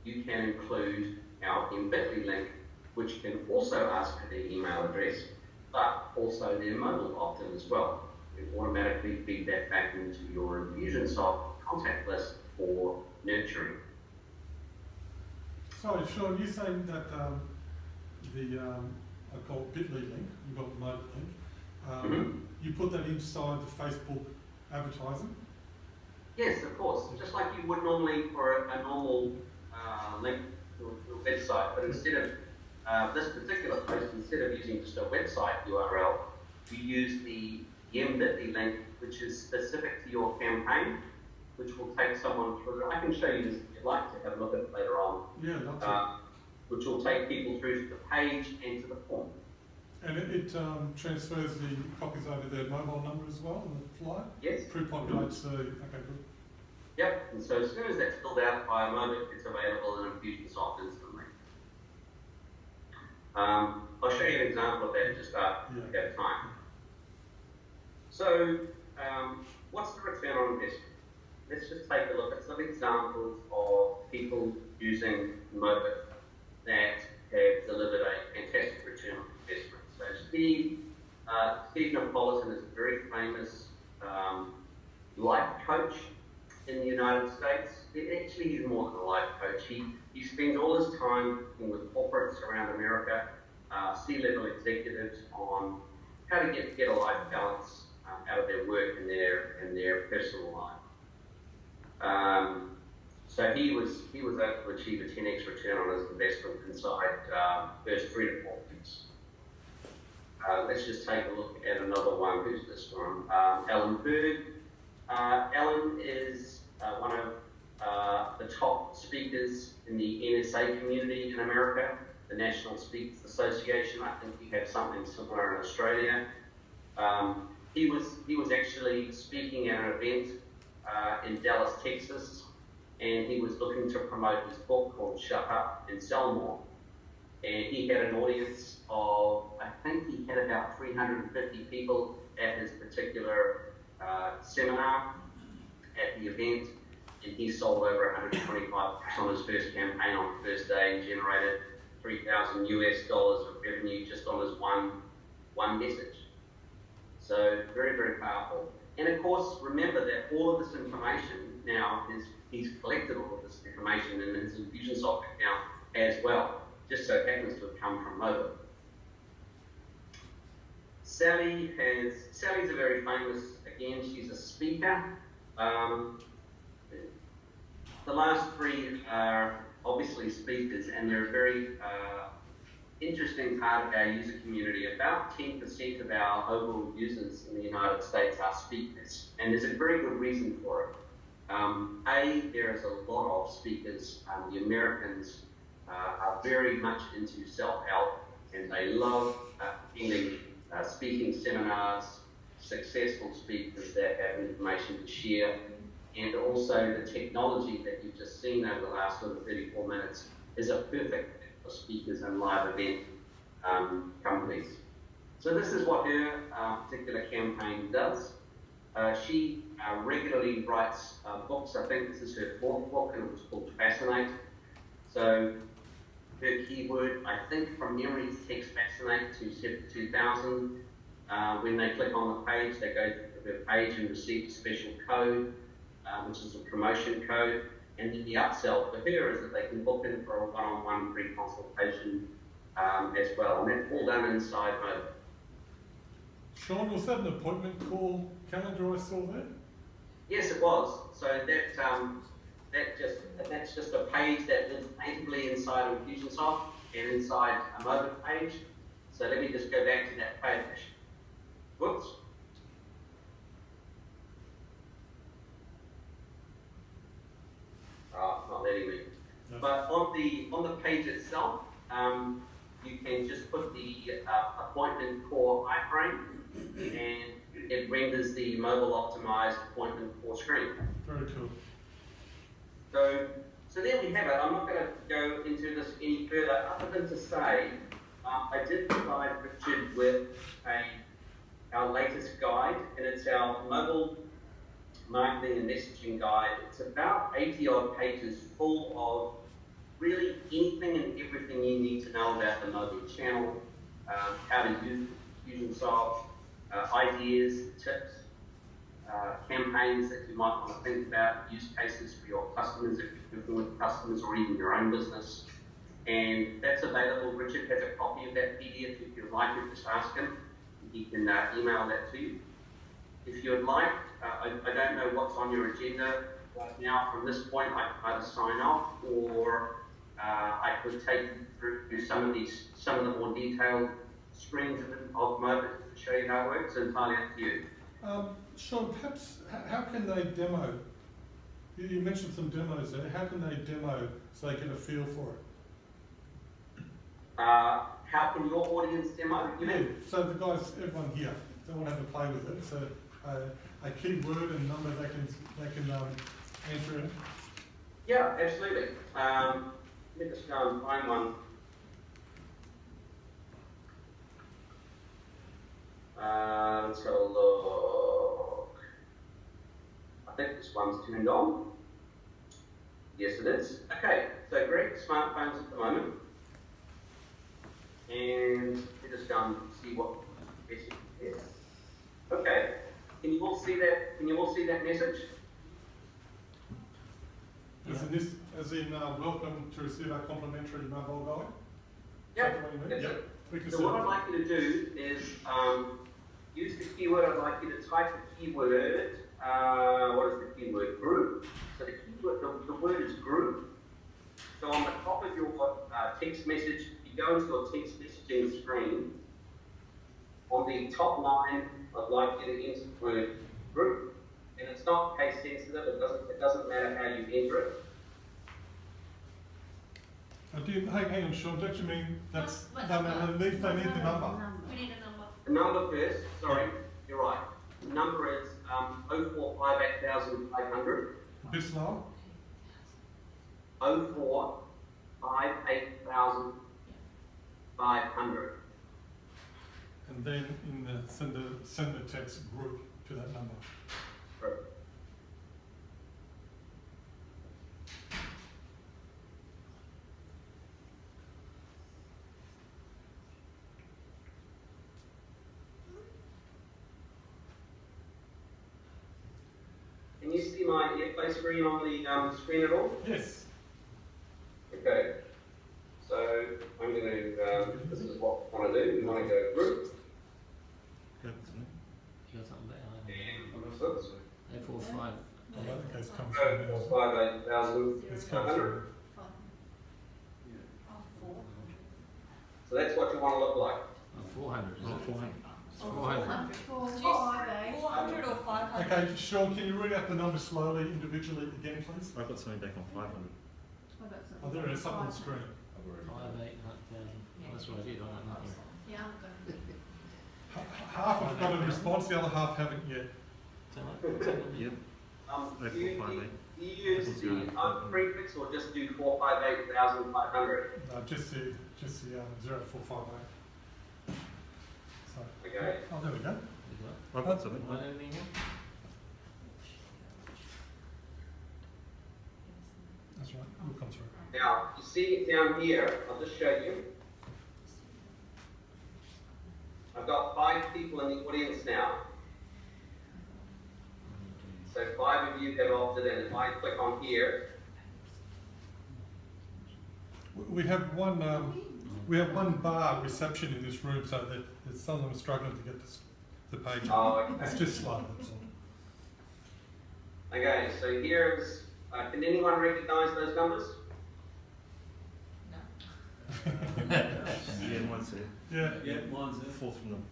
you can include our Bit.ly link, which can also ask for their email address, but also their mobile opt-in as well. It automatically feed that back into your Infusionsoft contact list for nurturing. Sorry, Sean, you're saying that I call it Bit.ly link, you've got the Mobit link, you put that inside the Facebook advertising? Yes, of course, just like you would normally for a normal link to a website, but instead of this particular post, instead of using just a website URL, you use the Bit.ly link, which is specific to your campaign, which will take someone through. I can show you this if you'd like to have a look at it later on. Yeah, that's it. Which will take people through to the page and to the form. And it transfers the copies over their mobile number as well on the fly? Yes. Pre-populates the, okay, good. Yep, and so as soon as that's filled out by a Mobit, it's available in Infusionsoft instantly. I'll show you an example of that just after we have time. So, what's the return on investment? Let's just take a look at some examples of people using Mobit that have delivered a fantastic return on investment. So Steve NAPOLITAN is a very famous life coach in the United States. Actually, he's more than a life coach. He spends all his time working with corporates around America, C-level executives, on how to get a life balance out of their work and their personal life. So he was able to achieve a 10x return on his investment inside first 3 to 4 weeks. Let's just take a look at another one. Who's this one? Alan Berg. Alan is one of the top speakers in the NSA community in America, the National Speakers Association. I think we have something similar in Australia. He was actually speaking at an event in Dallas, Texas, and he was looking to promote his book called Shut Up and Sell More. And he had an audience of, I think he had about about 350 people at his particular seminar at the event, and he sold over 125 books on his first campaign on the first day and generated $3,000 US of revenue just on his one message. So very, very powerful. And of course, remember that all of this information now he's collected all of this information in his Infusionsoft account as well. Just so happens to have come from Mobit. Sally's a very famous, again, she's a speaker. The last three are obviously speakers, and they're a very interesting part of our user community. About 10% of our overall users in the United States are speakers, and there's a very good reason for it. There is a lot of speakers. The Americans are very much into self-help, and they love attending speaking seminars, successful speakers that have information to share, and also the technology that you've just seen over the last sort of 34 minutes is a perfect fit for speakers and live event companies. So this is what her particular campaign does. She regularly writes books. I think this is her fourth book, and it was called Fascinate. So her keyword, I think from memory, is text Fascinate to 2000. When they click on the page, they go to her page and receive a special code, which is a promotion code. And then the upsell for her is that they can book in for a one-on-one free consultation as well. And that's all done inside Mobit. Sean, was that an appointment call calendar I saw there? Yes, it was. So that's just a page that lives natively inside of Infusionsoft and inside a Mobit page. So let me just go back to that page. Whoops. Not letting me. No. But on the page itself, you can just put the appointment core iframe, and it renders the mobile optimized appointment core screen. Very cool. So there we have it. I'm not going to go into this any further, other than to say I did provide Richard with our latest guide, and it's our mobile marketing and messaging guide. It's about 80 odd pages full of really anything and everything you need to know about the Mobit channel, how to use Infusionsoft, ideas, tips, campaigns that you might want to think about, use cases for your customers if you're working with customers or even your own business. And that's available. Richard has a copy of that PDF. If you'd like it, just ask him. He can email that to you. If you would like, I don't know what's on your agenda right now. From this point, I can either sign off, or I could take you through some of the more detailed screens of Mobit to show you how it works. It's entirely up to you. Sean, perhaps, how can they demo? You mentioned some demos there. How can they demo so they get a feel for it? How can your audience demo? You mean? So the guys, everyone here, they want to have a play with it. So a keyword and number they can enter in. Yeah, absolutely. Let me just go and find one. Let's have a look. I think this one's turned on. Yes, it is. Okay, so great smartphones at the moment. And let us go and see what message it is. Okay, can you all see that? Can you all see that message? As in welcome to receive our complimentary mobile guide. Yeah. Is that what you mean? Yep. We can So see what it. I'd like you to do is use the keyword. I'd like you to type the keyword. What is the keyword? Group. So the keyword, the word is group. So on the top of your text message, you go into your text messaging screen. On the top line, I'd like you to enter the word group. And it's not case sensitive. It doesn't matter how you enter it. Hang on, Sean, don't you mean that's What they number? need the number? We need a number. The number first, sorry, you're right. The number is 0458,500. Bit slow. 0458,500. and then in the send the text group to that number. Right. Can you see my airplay screen on the screen at all? Yes. Okay. So I'm going to, this is what we want to do. We want to go group. You got something better? And oops. 845. Oh, that goes comes Go from 48,500. It's comes from So that's what you want to look like. 400. Is it 400? Oh, 400. 400 or 500? Okay, Sean, can you read out the numbers slowly, individually again, please? I've got something back on 500. Oh, there it is, up on the screen. 5,800,000. That's what I did. I got nothing. Yeah, I'm going. Half have got a response, the other half haven't yet. Yep. Do you 8458. use the prefix or just do 458,500? No, just the 0458. So, Okay. oh, there we go. I've got something. Want anything more? That's right, it'll come through. Now, you see down here, I'll just show you. I've got 5 people in the audience now. So 5 of you have opted in. If I click on here, We have one bar reception in this room, so that some of them are struggling to get the page. oh, It's okay. just slow, that's all. Okay, so here's, can anyone recognize those numbers? No. Yeah, mine's there. Yeah. Yeah, mine's there. Fourth from them.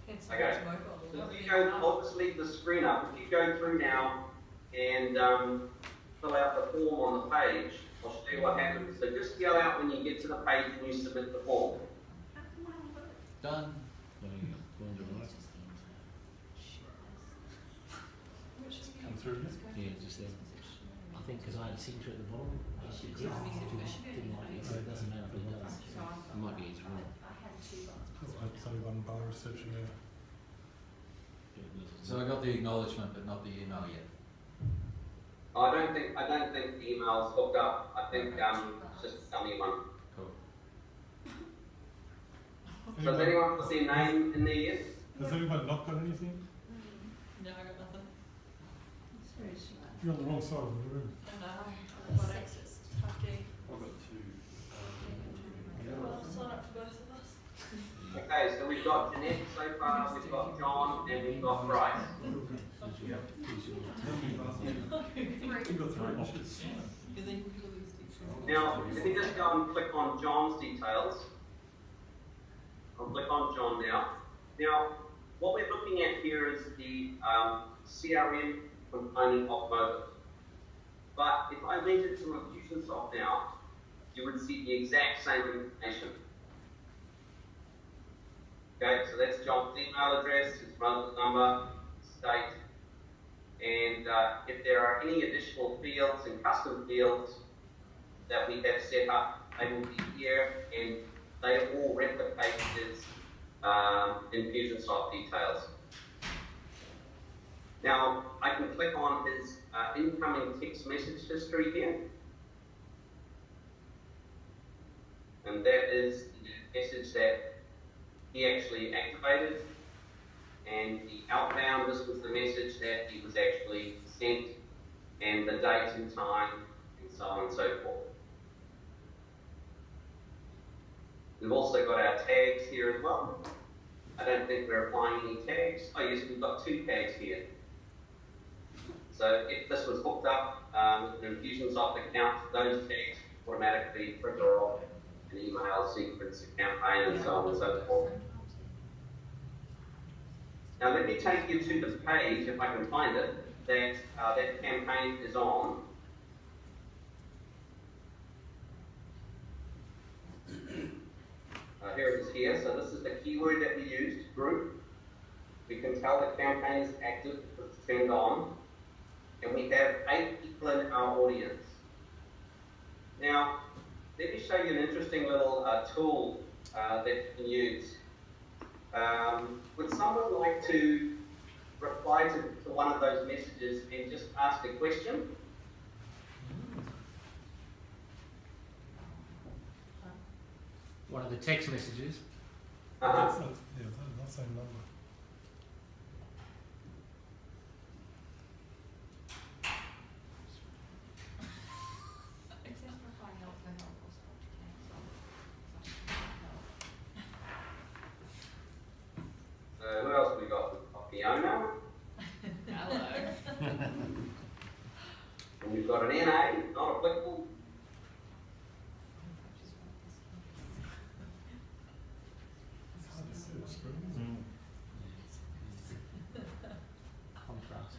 It's Okay. it's mobile. So if you go, I'll just leave the screen up. If you go through now and fill out the form on the page, I'll show you what happens. So just yell out when you get to the page when you submit the form. Done. There you go. Mine's all right. Come through, yes. Yeah, just there. I think because I had a signature at the bottom, I didn't like it. It doesn't matter, but it does. It might be it's wrong. It's only one bar reception there. So I got the acknowledgement, but not the email yet. I don't think the email's hooked up. I think it's just a dummy one. Cool. So has anyone put their name in there yet? Has anyone not got anything? No, I got nothing. You're on the wrong side of the room. I know. What access? Okay. I've got 2. Well, I'll sign up for both of us. Okay, so we've got Jeanette so far, we've got John, and we've got Bryce. You've got 3 options. Now, if you just go and click on John's details, I'll click on John now. Now, what we're looking at here is the CRM component of Mobit. But if I went into Infusionsoft now, you would see the exact same information. Okay, so that's John's email address, his mobile number, state, and if there are any additional fields and custom fields that we have set up, they will be here, and they all replicate his Infusionsoft details. Now, I can click on his incoming text message history here, and that is the message that he actually activated, and the outbound, this was the message that he was actually sent, and the date and time, and so on and so forth. We've also got our tags here as well. I don't think we're applying any tags. Oh yes, we've got 2 tags here. So if this was hooked up with an Infusionsoft account, those tags automatically trigger off an email sequence, a campaign, and so on and so forth. Now let me take you to the page, if I can find it, that that campaign is on. Here it is here. So this is the keyword that we used, group. We can tell the campaign is active because it's turned on. And we have 8 people in our audience. Now, let me show you an interesting little tool that you can use. Would someone like to reply to one of those messages and just ask a question? One of the text messages. That's not, yeah, that's not same number. It says reply help for help or stop to cancel. Who else have we got? We've got Fiona, Hello. and we've got an NA, not applicable. It's hard to see the screen, isn't it? Contrast.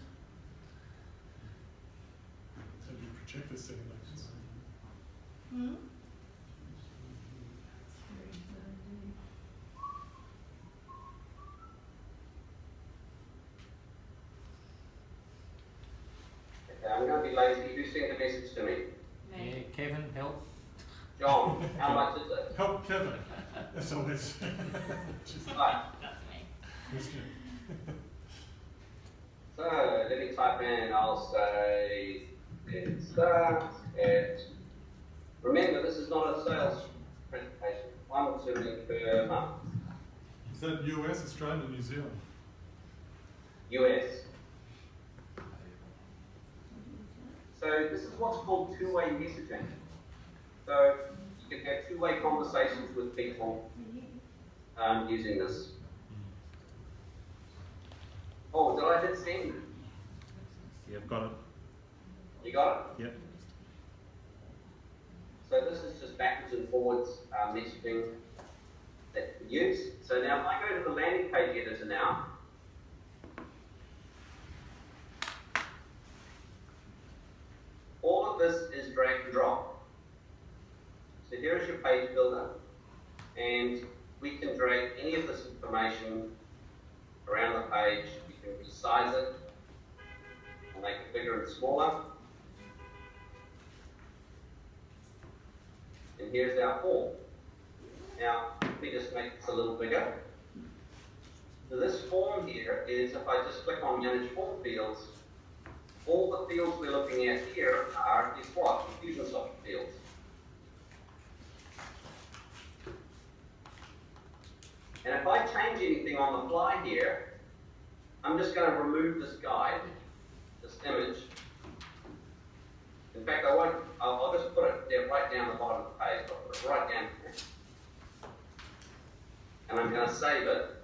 So your projector setting like this. Okay, I'm going to be lazy. Who sent a message to me? Yeah, Kevin, help. John, how much is it? Help Kevin. That's all this. Right. That's me. Question. So let me type in, I'll say it starts at, remember this is not a sales presentation, 1 shilling per month, Is that US, Australia, New Zealand? US. So this is what's called two-way messaging. So you can have two-way conversations with people using this. Oh, did I hit send? Yep, got it. You got it? Yep. So this is just backwards and forwards messaging that we use. So now if I go to the landing page editor now, all of this is drag and drop. So here is your page builder, and we can drag any of this information around the page. We can resize it and make it bigger and smaller. And here's our form. Now, let me just make this a little bigger. So this form here is, if I just click on Manage Form Fields, all the fields we're looking at here are, is what? Infusionsoft fields. And if I change anything on the fly here, I'm just going to remove this guide, this image. In fact, I won't, I'll just put it there right down the bottom of the page. I'll put it right down here. And I'm going to save it.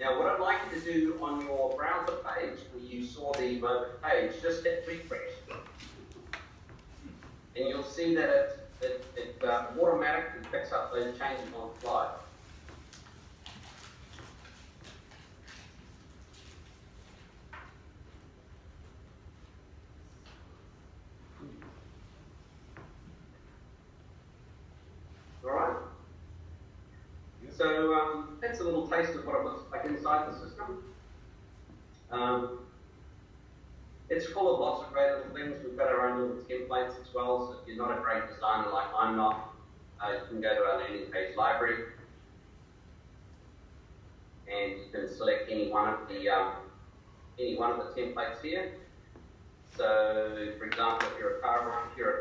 Now, what I'd like you to do on your browser page, where you saw the Mobit page, just hit refresh. And you'll see that it automatically picks up those changes on the fly. Alright? So that's a little taste of what it looks like inside the system. It's full of lots of great little things. We've got our own little templates as well, so if you're not a great designer like I'm not, you can go to our landing page library and you can select any one of the templates here. So, for example, if you're a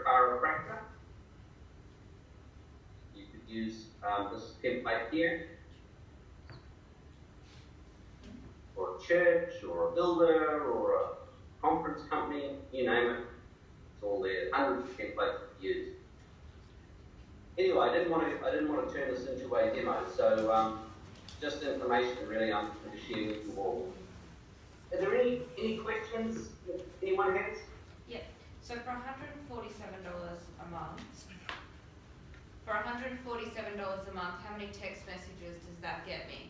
chiropractor, you could use this template here, or a church, or a builder, or a conference company, you name it. It's all there. Hundreds of templates to use. Anyway, I didn't want to turn this into a demo, so just information really I'm going to share with you all. Are there any questions that anyone has? Yeah. So for $147 a month, for $147 a month, how many text messages does that get me?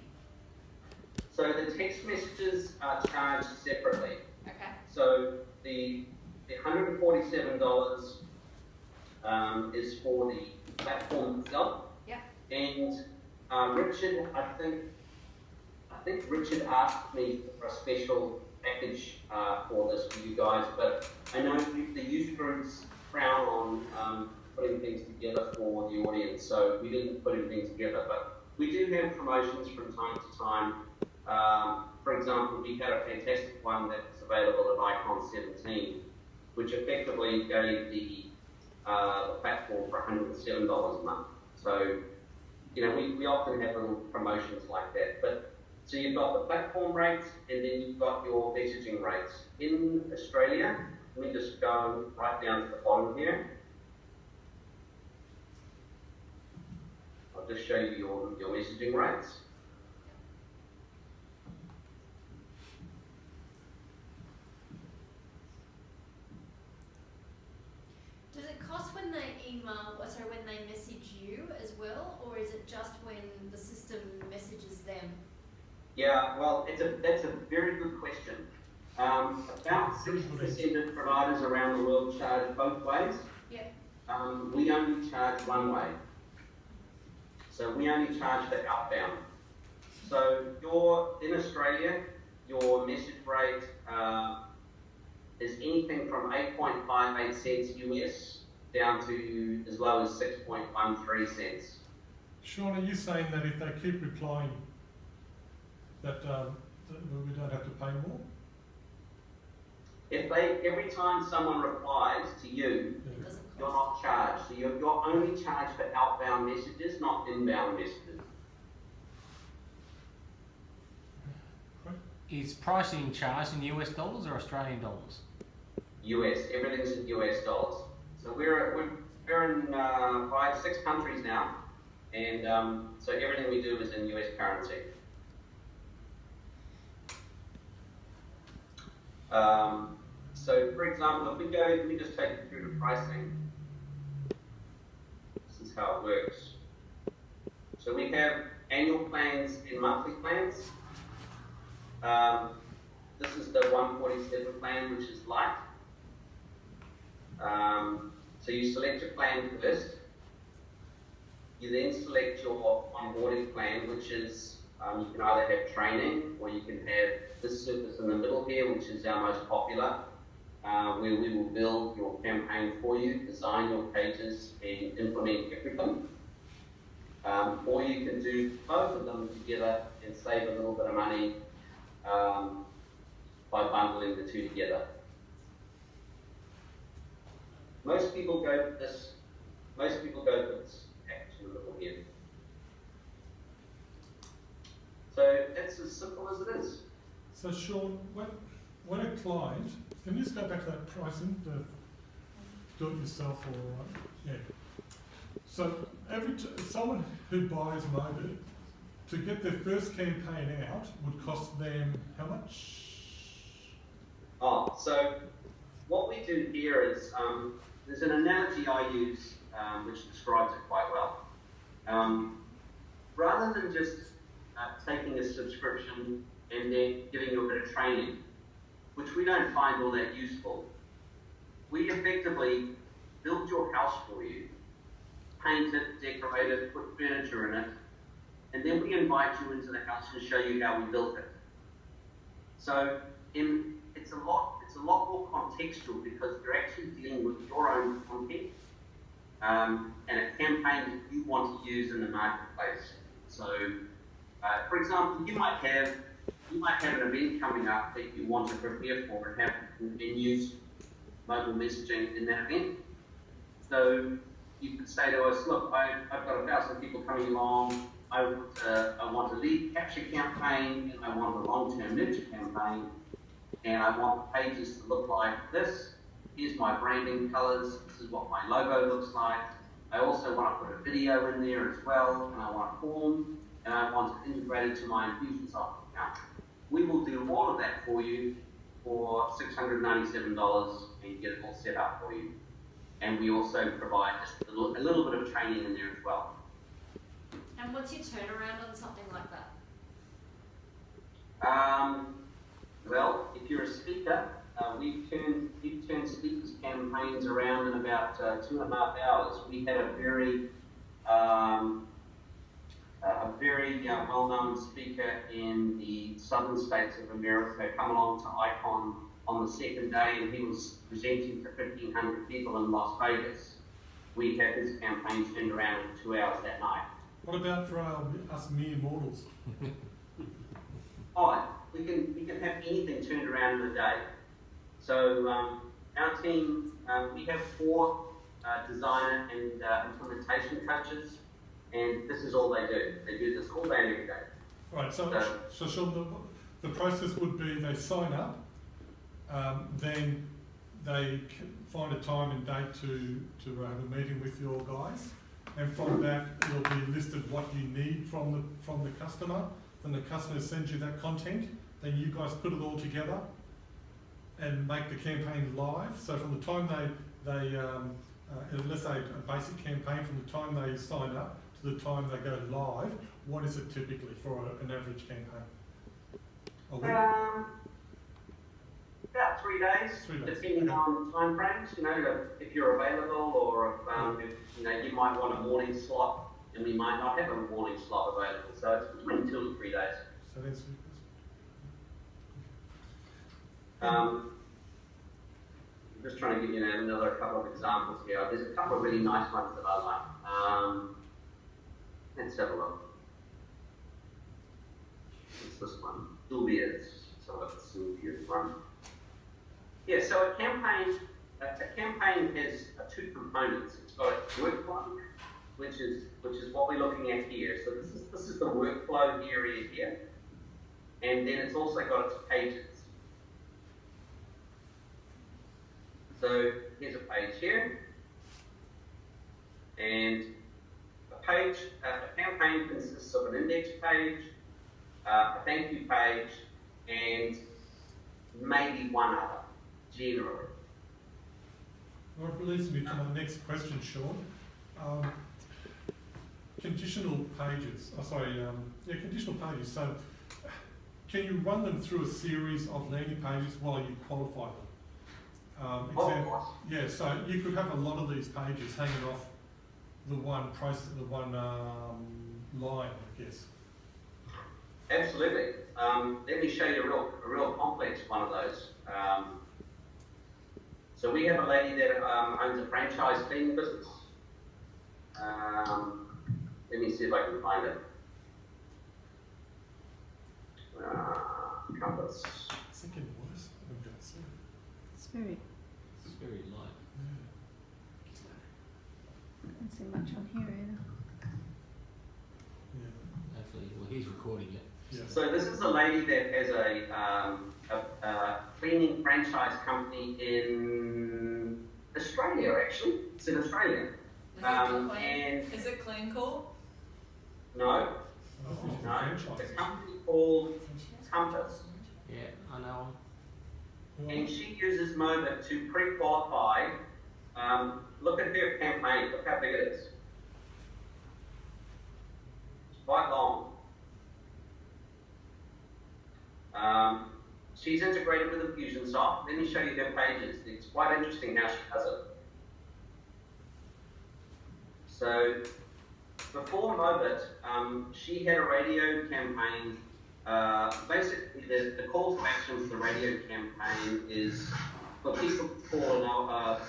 So the text messages are charged separately. Okay. So the $147 is for the platform itself. Yeah. And Richard, I think Richard asked me for a special package for this for you guys, but I know the user groups frown on putting things together for the audience, so we didn't put anything together, but We do have promotions from time to time. For example, we had a fantastic one that's available at Icon 17, which effectively gave the platform for $107 a month. So, you know, we often have little promotions like that. But so you've got the platform rates, and then you've got your messaging rates. In Australia, let me just go right down to the bottom here. I'll just show you your messaging rates. Does it cost when they email, sorry, when they message you as well, or is it just when the system messages them? Yeah, well, that's a very good question. About 60% of providers around the world charge both ways. Yep. We only charge one way. So we only charge for outbound. So in Australia, your message rate is anything from 8.58 cents US down to as low as 6.13 cents. Sean, are you saying that if they keep replying, that we don't have to pay more? Every time someone replies to you, It doesn't you're cost. not charged. So you're only charged for outbound messages, not inbound messages. Is pricing charged in US dollars or Australian dollars? US, everything's in US dollars. So we're in 5-6 countries now, and so everything we do is in US currency. So for example, if we go, let me just take you through the pricing. This is how it works. So we have annual plans and monthly plans. This is the 147 plan, which is light. So you select your plan first. You then select your onboarding plan, which is you can either have training or you can have this surface in the middle here, which is our most popular, where we will build your campaign for you, design your pages, and implement everything. Or you can do both of them together and save a little bit of money by bundling the two together. Most people go for this. Most people go for this package in the middle here. So that's as simple as it is. So Sean, when a client, can you just go back to that pricing, the do-it-yourself or yeah. So someone who buys Mobit, to get their first campaign out would cost them how much? Oh, so what we do here is there's an analogy I use which describes it quite well. Rather than just taking a subscription and then giving you a bit of training, which we don't find all that useful, we effectively build your house for you, paint it, decorate it, put furniture in it, and then we invite you into the house and show you how we built it. So it's a lot more contextual because you're actually dealing with your own content and a campaign that you want to use in the marketplace. So, for example, you might have an event coming up that you want to prepare for and use mobile messaging in that event. So you could say to us, look, I've got 1,000 people coming along. I want a lead capture campaign, and I want a long-term nurture campaign, and I want the pages to look like this. Here's my branding colors. This is what my logo looks like. I also want to put a video in there as well, and I want a form, and I want it integrated to my Infusionsoft account. We will do all of that for you for $697, and you get it all set up for you. And we also provide just a little bit of training in there as well. And what's your turnaround on something like that? Well, if you're a speaker, we've turned speakers' campaigns around in about 2.5 hours. We had a very well-known speaker in the southern states of America come along to Icon on the second day, and he was presenting to 1,500 people in Las Vegas. We had his campaign turned around in 2 hours that night. What about for us mere mortals? Oh, we can have anything turned around in a day. So our team, we have 4 designer and implementation coaches, and this is all they do. They do this all day and every day. Right, so Sean, the process would be they sign up, then they find a time and date to have a meeting with your guys, and from that it'll be listed what you need from the customer. Then the customer sends you that content, then you guys put it all together and make the campaign live. So from the time they let's say a basic campaign, from the time they sign up to the time they go live, what is it typically for an average campaign? A week? About 3 days, 3 days, depending okay. on time frames. You know, if you're available, or if you know you might want a morning slot, and we might not have a morning slot available. So it's between 2 and 3 days. So that's it. I'm just trying to give you another couple of examples here. There's a couple of really nice ones that I like. Let's have a look. It's this one, Julia's. So let's see here's one. Yeah, so a campaign has 2 components. It's got its workflow, which is what we're looking at here. So this is the workflow area here, and then it's also got its pages. So here's a page here, and a campaign consists of an index page, a thank you page, and maybe one other, generally. Well, it leads me to my next question, Sean. Conditional pages, conditional pages. So can you run them through a series of landing pages while you qualify them? Of course. Yeah, so you could have a lot of these pages hanging off the one process, the one line, I guess. Absolutely. Let me show you a real complex one of those. So we have a lady that owns a franchise cleaning business. Let me see if I can find it. Compass. It's thinking worse. I'm going to say. It's very light. I can't see much on here either. Yeah. Hopefully, well, he's recording it. Yeah. So this is a lady that has a cleaning franchise company in Australia, actually. It's in Australia. Is it Clean Cool? No, I think it's a no. franchise. It's a company called Compass. Yeah, I know. And she uses Mobit to pre-qualify. Look at her campaign, look how big it is. It's quite long. She's integrated with Infusionsoft. Let me show you her pages. It's quite interesting how she does it. So, before Mobit, she had a radio campaign. Basically, the call to action for the radio campaign is for people to call a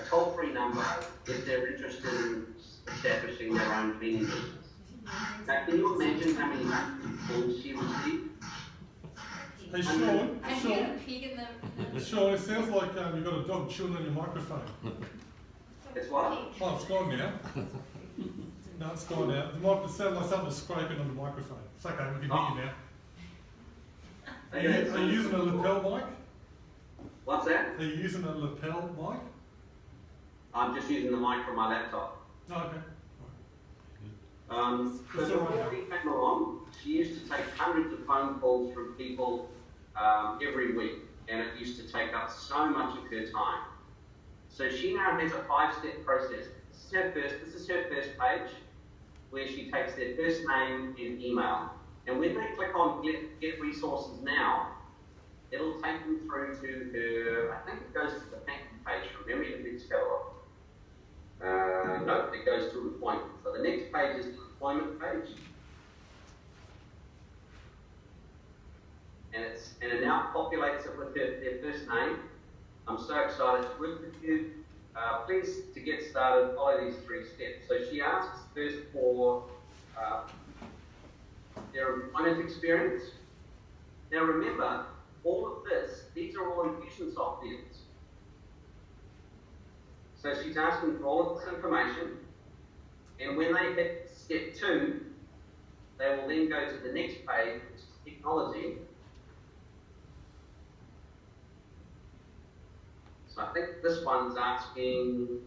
toll-free number if they're interested in establishing their own cleaning business. Now, can you imagine how many calls she received? Hey, Sean, And you had a pig in the. Sean, it sounds like you've got a dog chewing on your microphone. It's what? Oh, it's gone now. No, it's gone now. It sounds like something's scraping on the microphone. It's okay, we can hear you now. Okay, Are you using a lapel mic? What's that? Are you using a lapel mic? I'm just using the mic from my laptop. Oh, okay. So before we came along, she used to take hundreds of phone calls from people every week, and it used to take up so much of her time. So she now has a 5-step process. This is her first page, where she takes their first name and email. And when they click on get resources now, it'll take them through to her, I think it goes to the thank you page from memory, the big scale. No, it goes to employment. So the next page is the employment page. And it now populates it with their first name. I'm so excited to work with you. Please, to get started, follow these 3 steps. So she asks first for their employment experience. Now remember, all of this, these are all Infusionsoft fields. So she's asking for all of this information, and when they hit step 2, they will then go to the next page, which is technology. So I think this one's asking,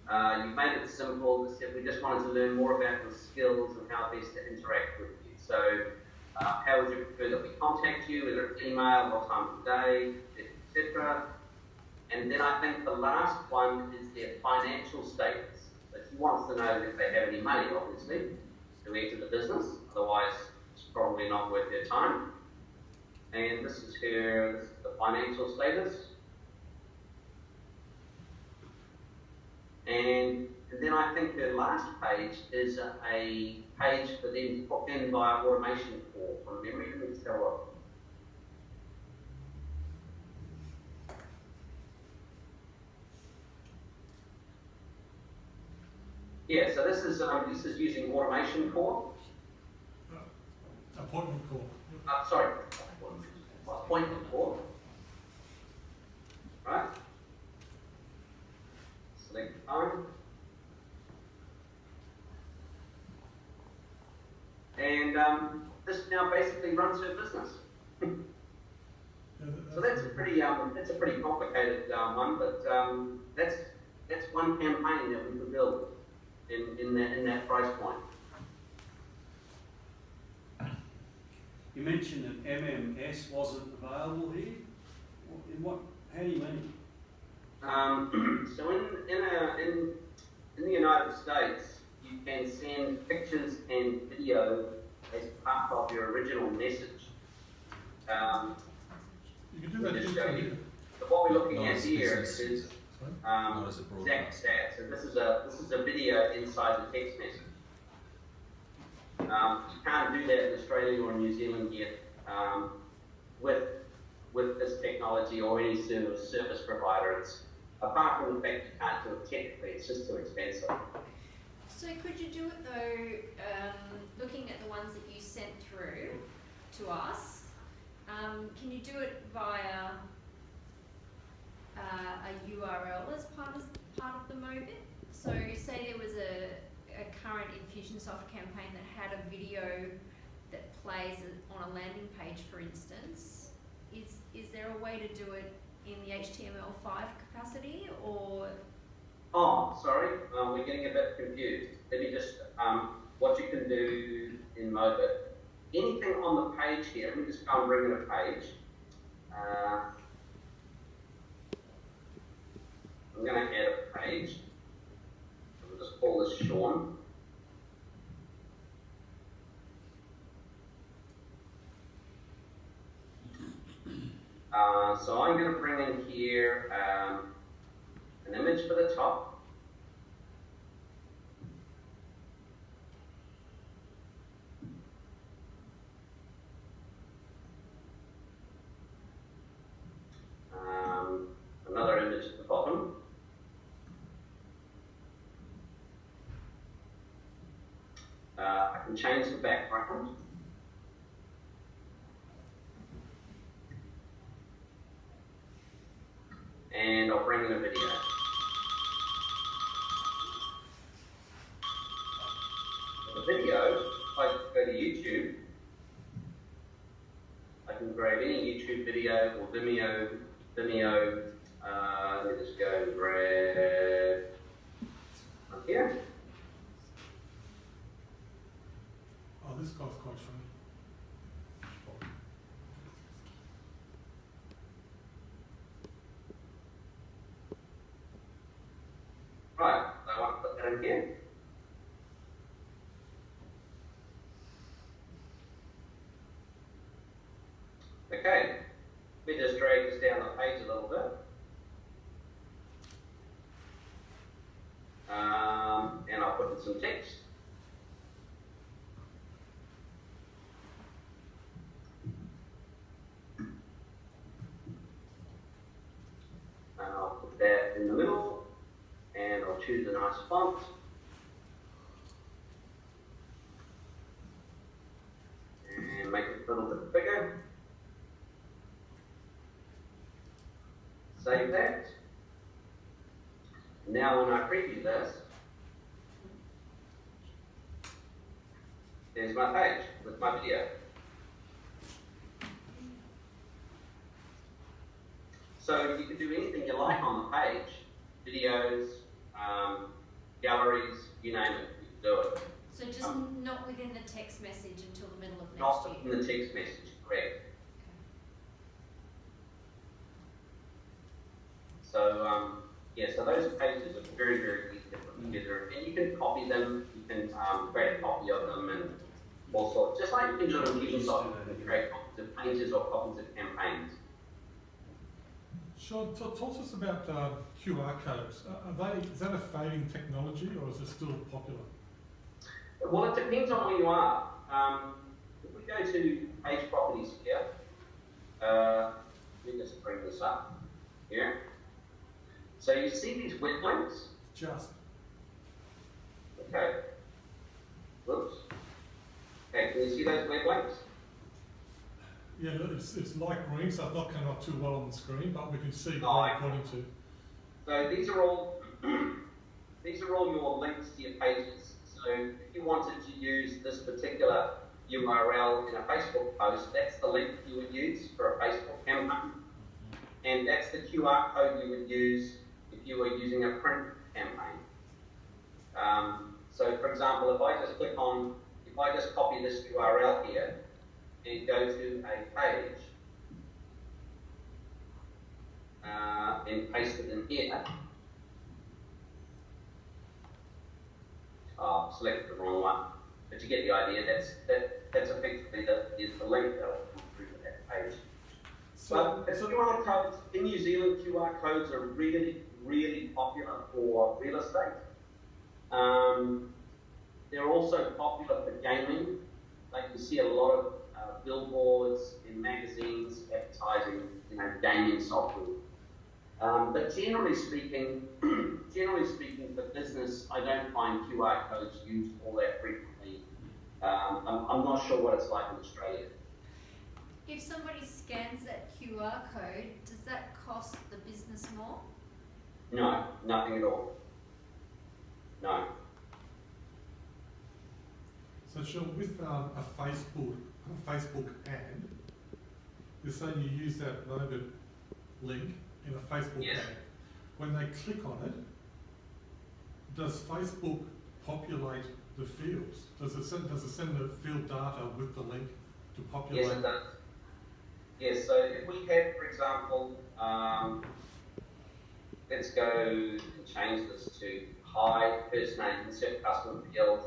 you've made it simple, we just wanted to learn more about your skills and how best to interact with you. So how would you prefer that we contact you, whether it's email, what time of day, etc. And then I think the last one is their financial status. So she wants to know if they have any money, obviously, to enter the business, otherwise it's probably not worth their time. And this is the financial status. And then I think the last page is a page for them to put in via automation call from memory. Let me just have a look. Yeah, so this is using automation call. Appointment call. Sorry, appointment call. Right. Select time. And this now basically runs her business. So that's a pretty complicated one, but that's one campaign that we could build in that price point. You mentioned that MMS wasn't available here. How do you mean? So in the United States, you can send pictures and video as part of your original message. You can do that digitally. So what we're looking Not at as here business. is Not as a exact broadcast. stats, and this is a video inside the text message. You can't do that in Australia or New Zealand yet with this technology or any service provider. It's apart from the fact you can't do it technically, it's just too expensive. So could you do it though, looking at the ones that you sent through to us, can you do it via a URL as part of the Mobit? So say there was a current Infusionsoft campaign that had a video that plays on a landing page, for instance. Is there a way to do it in the HTML5 capacity, or? Oh, sorry, we're getting a bit confused. Let me just, what you can do in Mobit, anything on the page here, let me just go and bring in a page. I'm going to add a page. We'll just call this Sean. So I'm going to bring in here an image for the top. Another image at the bottom. I can change the background. And I'll bring in a video. The video, if I go to YouTube, I can grab any YouTube video or Vimeo. Let me just go and grab one here. Oh, this guy's quite funny. Right, I want to put that in here. Okay, let me just drag this down the page a little bit. And I'll put in some text. And I'll put that in the middle, and I'll choose a nice font. Save that. Now when I preview this, there's my page with my video. So you can do anything you like on the page, videos, galleries, you name it, you can do it. So just not within the text message until the middle of next Not year? in the text message, correct. So, yeah, so those pages are very, very easy to put together. And you can copy them, you can create a copy of them and all sorts. Just like you can do it in Infusionsoft, you can create copies of pages or copies of campaigns. Sean, talk to us about QR codes. Is that a fading technology or is it still popular? Well, it depends on where you are. If we go to page properties here, let me just bring this up here. So you see these web links? Just. Okay. Whoops. Okay, can you see those web links? Yeah, look, it's light green, so it's not coming up too well on the screen, but we can see Oh, what we're pointing to. So these are all your links to your pages. So if you wanted to use this particular URL in a Facebook post, that's the link you would use for a Facebook campaign. And that's the QR code you would use if you were using a print campaign. So for example, if I just copy this URL here and go to a page and paste it in here, selected the wrong one, but you get the idea. That's effectively the link that will come through to that page. But QR codes in New Zealand, QR codes are really, really popular for real estate. They're also popular for gaming. Like you see a lot of billboards in magazines advertising, gaming software. But generally speaking, for business, I don't find QR codes used all that frequently. I'm not sure what it's like in Australia. If somebody scans that QR code, does that cost the business more? No, nothing at all. No. So Sean, with a Facebook ad, you're saying you use that Mobit link in a Facebook Yes. ad. When they click on it, does Facebook populate the fields? Does it send the field data with the link to populate? Yes, it does. Yes, so if we had, for example, let's go and change this to hi, first name, insert customer field.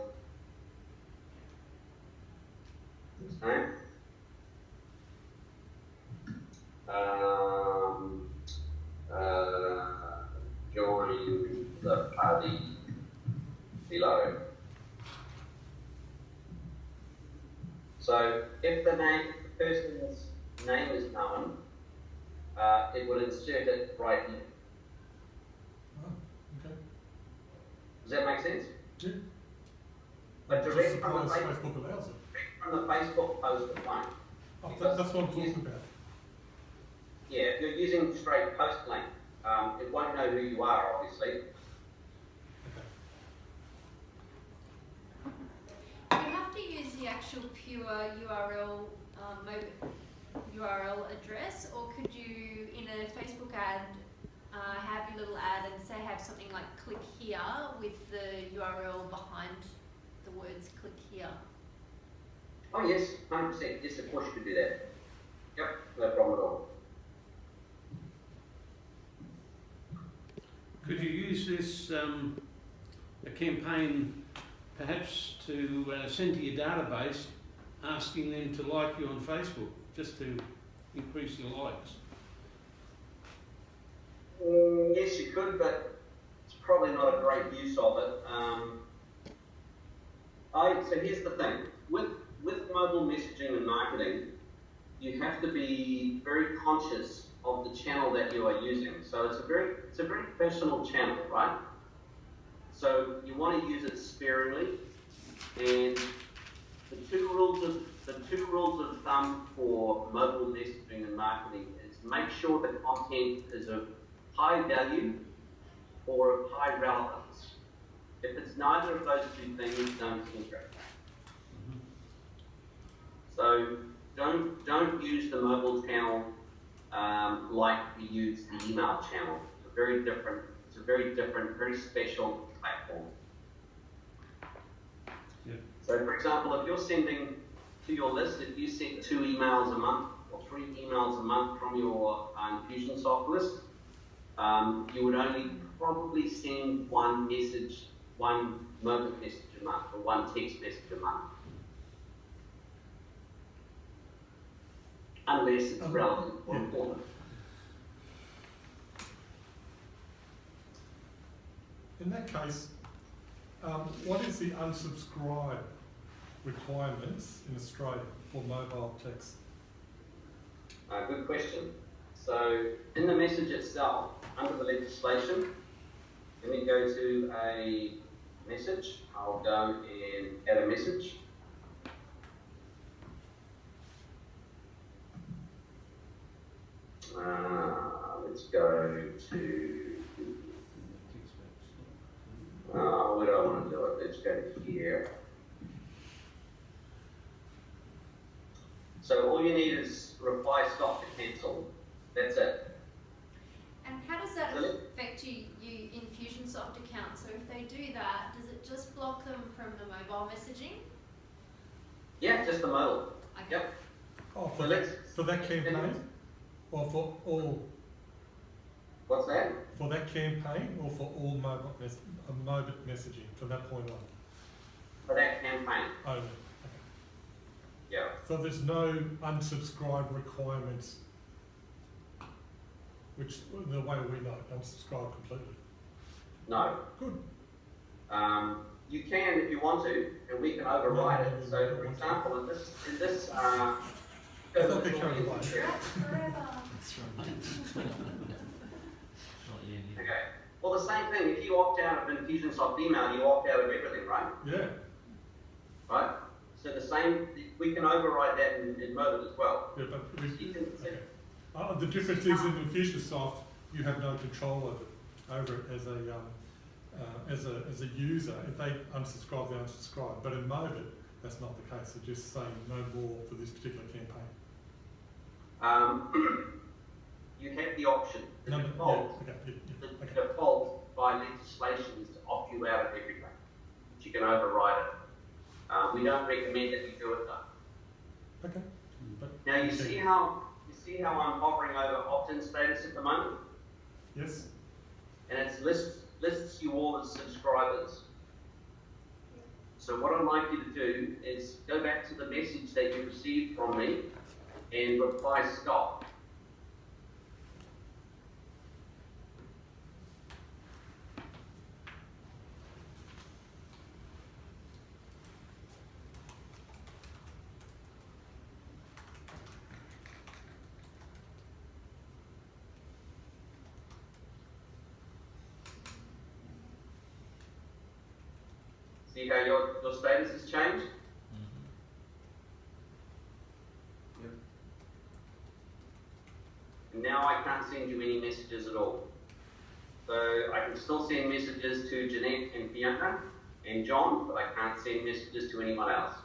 First name. Join the party below. So if the person's name is known, it will insert it right here. Oh, okay. Does that make sense? Yeah. But Just direct from the suppose Facebook allows it. Facebook post it won't. Oh, that's what I'm talking about. Yeah, if you're using straight post link, it won't know who you are, obviously. Okay. You have to use the actual pure URL, URL address, or could you, in a Facebook ad, have your little ad and say have something like click here with the URL behind the words click here? Oh yes, 100%. Yes, of course you could do that. Yep, no problem at all. Could you use this a campaign perhaps to send to your database asking them to like you on Facebook just to increase your likes? Yes, you could, but it's probably not a great use of it. So here's the thing. With mobile messaging and marketing, you have to be very conscious of the channel that you are using. So it's a very personal channel, right? So you want to use it sparingly, and the two rules of thumb for mobile messaging and marketing is make sure the content is of high value or of high relevance. If it's neither of those two things, don't enter it. So don't use the mobile channel like we use the email channel. It's a very different, very special platform. Yeah. So for example, if you're sending to your list, if you send 2 emails a month or 3 emails a month from your Infusionsoft list, you would only probably send one Mobit message a month or one text message a month. Unless it's relevant or important. In that case, what is the unsubscribe requirements in Australia for mobile text? Good question. So in the message itself, under the legislation, let me go to a message. I'll go and add a message. Let's go to, where do I want to do it? Let's go to here. So all you need is reply stop to cancel. That's it. And how does that affect you Infusionsoft account? So if they do that, does it just block them from the mobile messaging? Yeah, just the mobile. Okay. Yep. Oh, So let's, for that campaign? Or for all? what's that? For that campaign or for all Mobit messaging from that point on? For that campaign. Only. Okay. Yeah. So there's no unsubscribe requirements, which the way we know it, unsubscribe completely. No. Good. You can if you want to, and we can override it. So, for want example, in this, Let's not get carried away. Forever. That's right. Not yet. Okay. Well, the same thing. If you opt out of Infusionsoft email, you opt out of everything, right? Yeah. Right. So the same. We can override that in Mobit as well. Yeah, but You can okay. The difference is in Infusionsoft, you have no control over it as a user. If they unsubscribe, they unsubscribe. But in Mobit, that's not the case. They're just saying no more for this particular campaign. You have the option. The default, the default by legislation is to opt you out of everything. But you can override it. We don't recommend that you do it though. Okay. Now you see how I'm hovering over opt-in status at the moment, Yes. and it lists you all as subscribers. So what I'd like you to do is go back to the message that you received from me and reply stop. See how your status has changed? And now I can't send you any messages at all. So I can still send messages to Jeanette and Fiona and John, but I can't send messages to anyone else.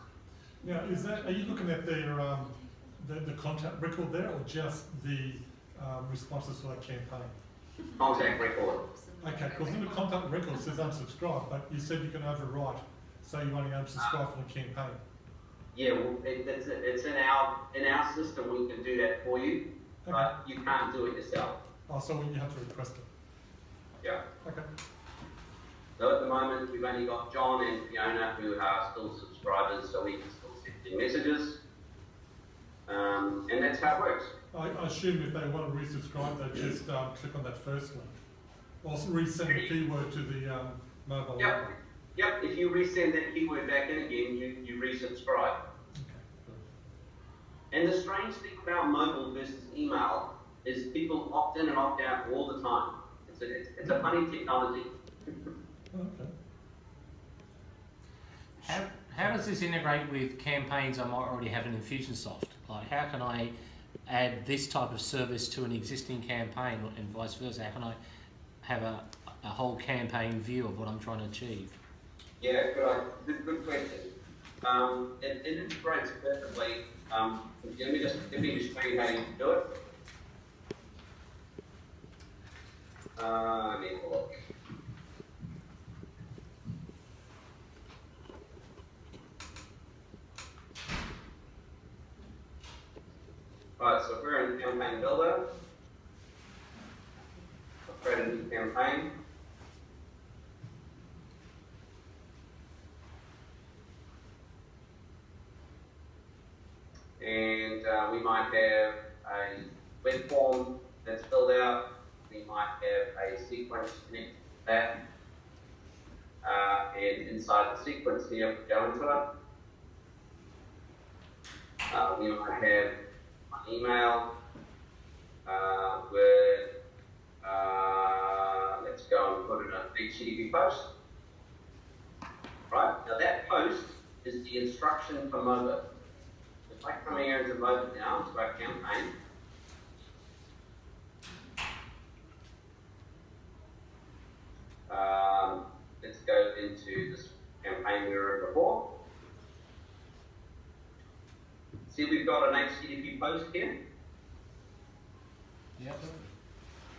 Now, are you looking at their the contact record there, or just the responses to that campaign? Contact record. Okay, because in the contact record it says unsubscribe, but you said you can overwrite, so you only unsubscribe from the campaign. Yeah, well, it's in our system. We can do that for you, Okay. but you can't do it yourself. Oh, so you have to request it. Yeah. Okay. So at the moment, we've only got John and Fiona who are still subscribers, so we can still send in messages. And that's how it works. I assume if they want to resubscribe, they just click on that first link. Or resend the keyword to the mobile Yep. number. Yep. If you resend that keyword back in again, you resubscribe. Okay, good. And the strange thing about mobile versus email is people opt in and opt out all the time. It's a funny technology. Okay. How does this integrate with campaigns I might already have in Infusionsoft? Like, how can I add this type of service to an existing campaign and vice versa? How can I have a whole campaign view of what I'm trying to achieve? Yeah, good question. It integrates perfectly. Let me just show you how you do it. Let me have a look. Right, so if we're in Campaign Builder, I'll create a new campaign. And we might have a web form that's filled out. We might have a sequence connected to that. And inside the sequence here, go into it. We might have an email with, let's go and put in a HTTP post. Right, now that post is the instruction for Mobit. If I come here into Mobit now, to our campaign, let's go into this campaign we were in before. See, we've got an HTTP post here. Yep.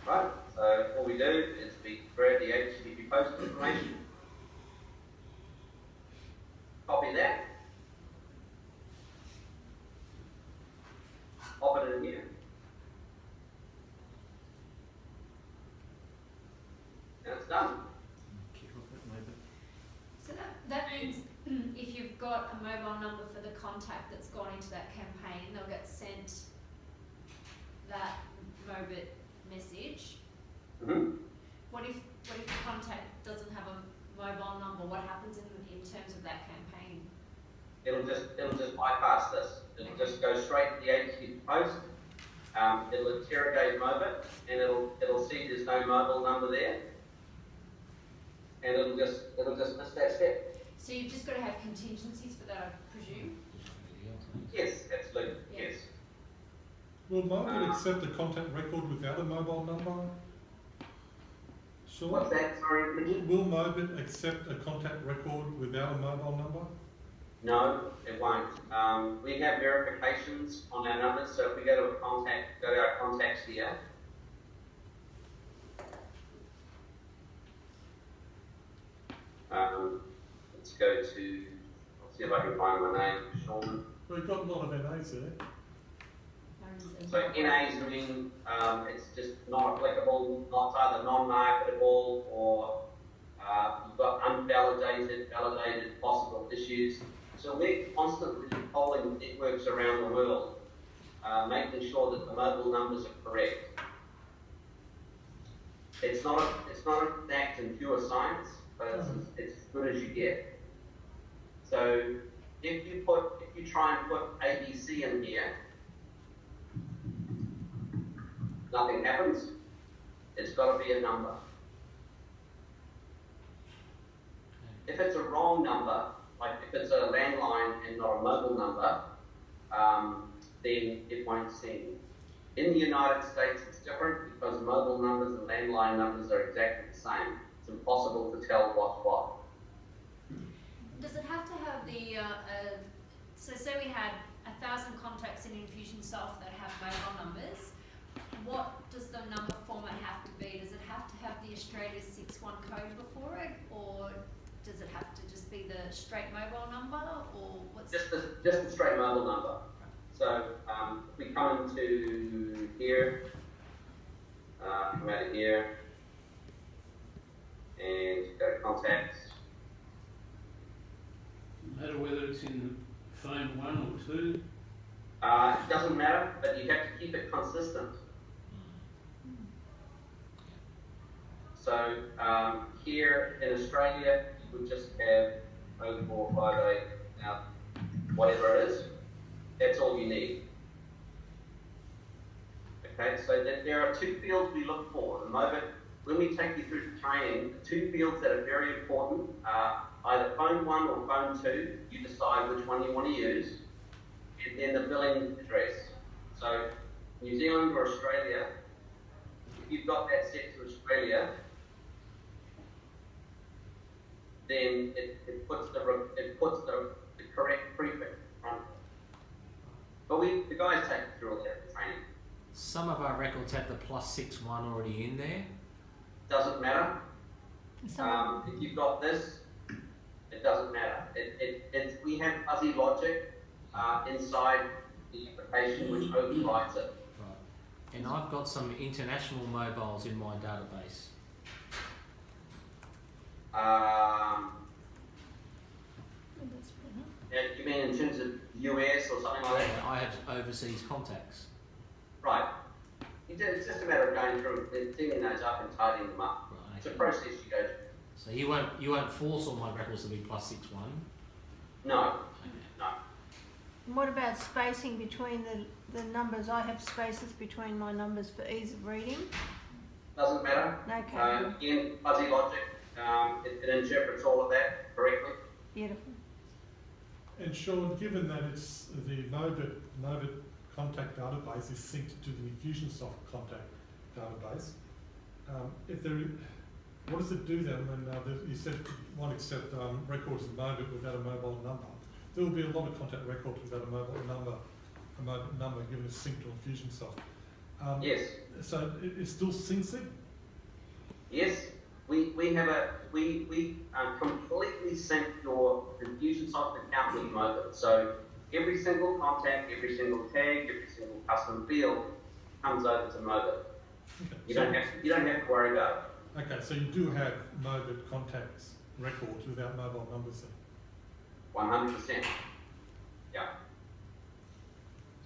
Right, so all we do is we grab the HTTP post information, copy that, pop it in here. And it's done. So that means if you've got a mobile number for the contact that's gone into that campaign, they'll get sent that Mobit message. Mm-hmm. What if the contact doesn't have a mobile number? What happens in terms of that campaign? It'll just bypass this. It'll just go straight to the HTTP post. It'll interrogate Mobit, and it'll see there's no mobile number there, and it'll just miss that step. So you've just got to have contingencies for that, I presume? Yes, absolutely. Yeah. Yes. Will Mobit accept a contact record without a mobile number? Sure. What's that? Sorry, Richard? Will Mobit accept a contact record without a mobile number? No, it won't. We have verifications on our numbers, so if we go to our contacts here. Let's go to, I'll see if I can find my name, Sean. We've got a lot of NAs there. So NAs mean it's just not applicable, not either non-marketable or you've got unvalidated, validated possible issues. So we're constantly polling networks around the world, making sure that the mobile numbers are correct. It's not an exact and pure science, but it's as good as you get. So if you try and put ABC in here, nothing happens. It's got to be a number. If it's a wrong number, like if it's a landline and not a mobile number, then it won't send. In the United States, it's different because mobile numbers and landline numbers are exactly the same. It's impossible to tell what's what. Does it have to have the, so say we had 1,000 contacts in Infusionsoft that have mobile numbers, what does the number format have to be? Does it have to have the Australia 61 code before it, or does it have to just be the straight mobile number, or what's... Just the straight mobile number. So if we come into here, come out of here, and go to contacts. No matter whether it's in phone 1 or 2? It doesn't matter, but you have to keep it consistent. So here in Australia, you would just have 0458, now whatever it is, that's all you need. Okay, so there are two fields we look for. At the moment, when we take you through the training, the two fields that are very important are either phone 1 or phone 2. You decide which one you want to use, and then the billing address. So New Zealand or Australia, if you've got that set to Australia, then it puts the correct prefix in front. But the guys take you through all that training. Some of our records have the +61 already in there. Doesn't matter. If you've got this, it doesn't matter. We have fuzzy logic inside the application which overrides it. Right. And I've got some international mobiles in my database. You mean in terms of US or something like that? I have overseas contacts. Right. It's just a matter of going through, cleaning those up and tidying them up. Right. It's a process you go through. So you won't force all my records to be +61. No. Okay. No. And what about spacing between the numbers? I have spaces between my numbers for ease of reading. Doesn't matter. Okay. Again, fuzzy logic. It interprets all of that correctly. Beautiful. And Sean, given that it's the Mobit contact database is synced to the Infusionsoft contact database, what does it do then when you said it won't accept records of Mobit without a mobile number? There will be a lot of contact records without a mobile number given it's synced to Infusionsoft. Yes. So it still syncs it? Yes. We completely sync your Infusionsoft account with Mobit. So every single contact, every single tag, every single custom field comes over to Mobit. Okay. You don't have to worry about it. Okay, so you do have Mobit contacts records without mobile numbers then? 100%. Yeah.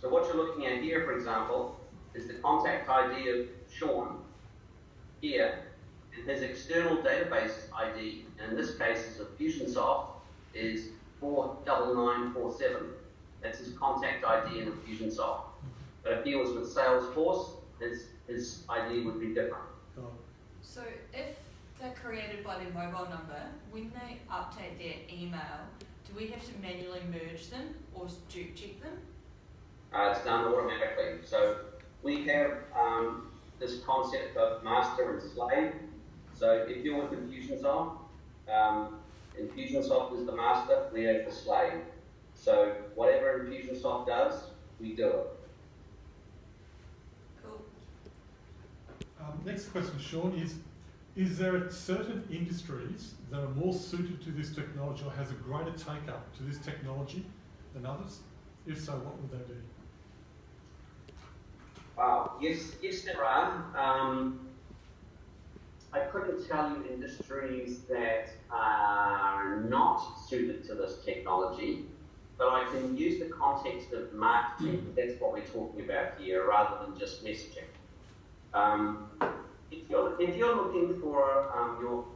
So what you're looking at here, for example, is the contact ID of Sean here, and his external database ID, and in this case is Infusionsoft, is 49947. That's his contact ID in Infusionsoft. But if he was with Salesforce, his ID would be different. So if they're created by their mobile number, when they update their email, do we have to manually merge them or dupe check them? It's done automatically. So we have this concept of master and slave. So if you're with Infusionsoft, Infusionsoft is the master, we are the slave. So whatever Infusionsoft does, we do it. Cool. Next question, Sean, is there certain industries that are more suited to this technology or has a greater take-up to this technology than others? If so, what would they be? Yes, there are. I couldn't tell you industries that are not suited to this technology, but I can use the context of marketing. That's what we're talking about here, rather than just messaging. If you're looking for your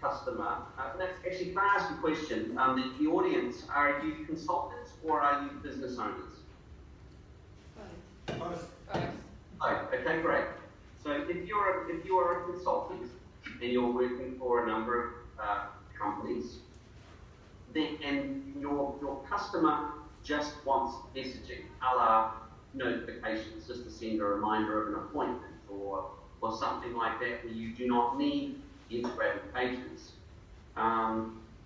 customer, actually, can I ask a question? The audience, are you consultants or are you business owners? Both. Oh, okay, great. So if you're a consultant and you're working for a number of companies, and your customer just wants messaging, a la notifications, just to send a reminder of an appointment or something like that, where you do not need integrated pages.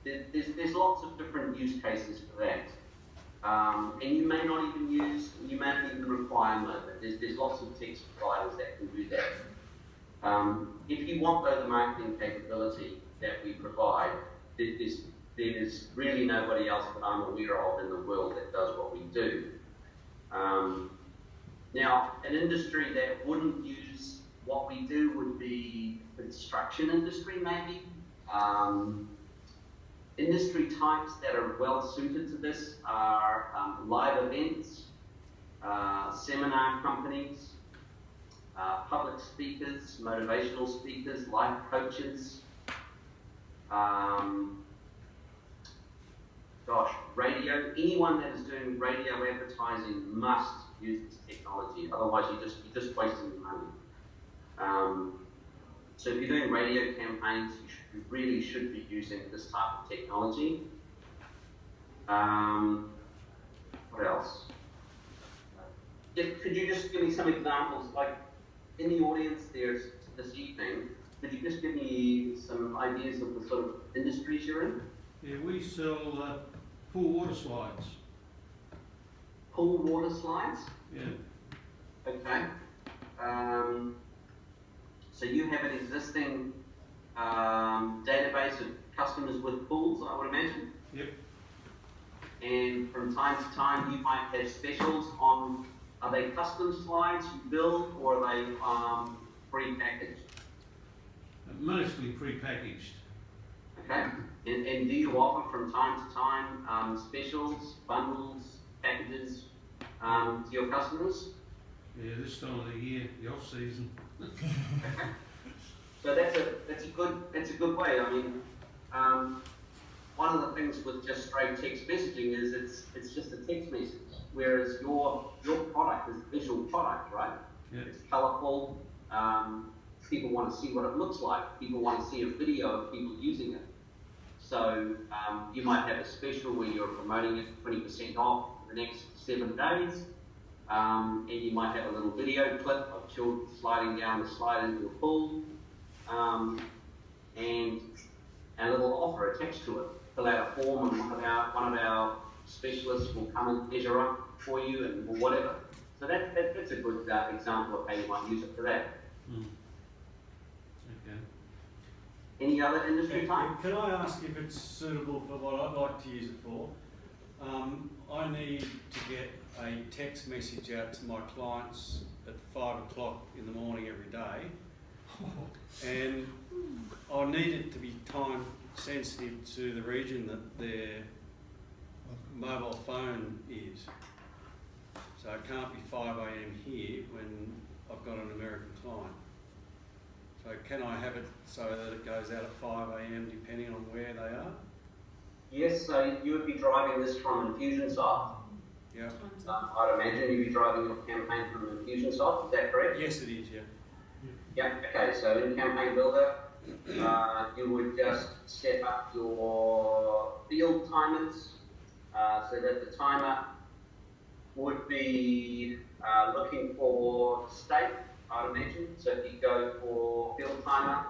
There's lots of different use cases for that. And you may not even require Mobit. There's lots of text providers that can do that. If you want though the marketing capability that we provide, there's really nobody else that I'm aware of in the world that does what we do. Now, an industry that wouldn't use what we do would be the construction industry, maybe. Industry types that are well suited to this are live events, seminar companies, public speakers, motivational speakers, life coaches, radio. Anyone that is doing radio advertising must use this technology. Otherwise, you're just wasting your money. So if you're doing radio campaigns, you really should be using this type of technology. What else? could you just give me some examples, like in the audience there's this evening, could you just give me some ideas of the sort of industries you're in? Yeah, we sell pool water slides. Pool water slides? Yeah. Okay. So you have an existing database of customers with pools, I would imagine? Yep. And from time to time you might have specials on, are they custom slides you build or are they pre-packaged? Mostly pre-packaged. Okay. And do you offer from time to time specials, bundles, packages to your customers? Yeah, this time of the year, the off season. Okay. So that's a good way. I mean, one of the things with just straight text messaging is it's just a text message, whereas your product is a visual product, right? Yeah. It's colourful. People want to see what it looks like. People want to see a video of people using it. So you might have a special where you're promoting it 20% off for the next 7 days. And you might have a little video clip of children sliding down the slide into a pool, and a little offer attached to it. Fill out a form, and one of our specialists will come and measure up for you and whatever. So that's a good example of how you might use it for that. Mm. Okay. Any other industry type? Can I ask if it's suitable for what I'd like to use it for? I need to get a text message out to my clients at 5 o'clock in the morning every day, and I need it to be time sensitive to the region that their mobile phone is. So it can't be 5 AM here when I've got an American client. So can I have it so that it goes out at 5 AM depending on where they are? Yes, so you would be driving this from Infusionsoft. Yeah. I'd imagine you'd be driving your campaign from Infusionsoft, is that correct? Yes, it is, yeah. Yeah, okay, so in Campaign Builder, you would just set up your field timers so that the timer would be looking for state, I'd imagine. So if you go for field timer,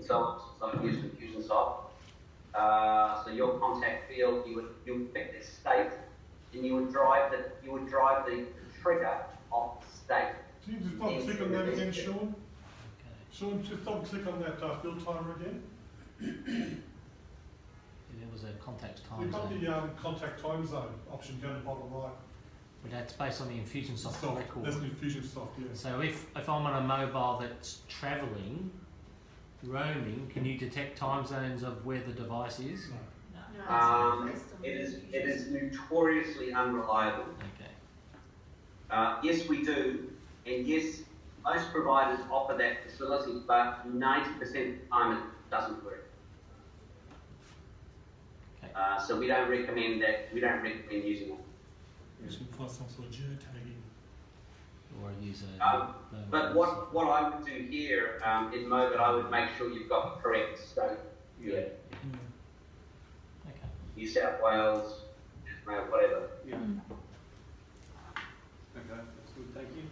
so I've used Infusionsoft. So your contact field, you would pick the state, and you would drive the trigger of the state. Can you just double click on that again, Sean? Sean, just double click on that field timer again. There was a contact You've time got zone. the contact time zone option down the bottom right. But that's based on the Infusionsoft record. That's an Infusionsoft, yeah. So if I'm on a mobile that's travelling, roaming, can you detect time zones of where the device is? No. It is notoriously unreliable. Okay. Yes, we do, and yes, most providers offer that facility, but 90% of the time it doesn't work. Okay. So we don't recommend that. We don't recommend using it. You can find some sort of geotagging. Or use But what I would do here in Mobit, I would make sure you've got the correct state. Yeah. Okay. New South Wales, whatever. Yeah. Okay, that's good, thank you.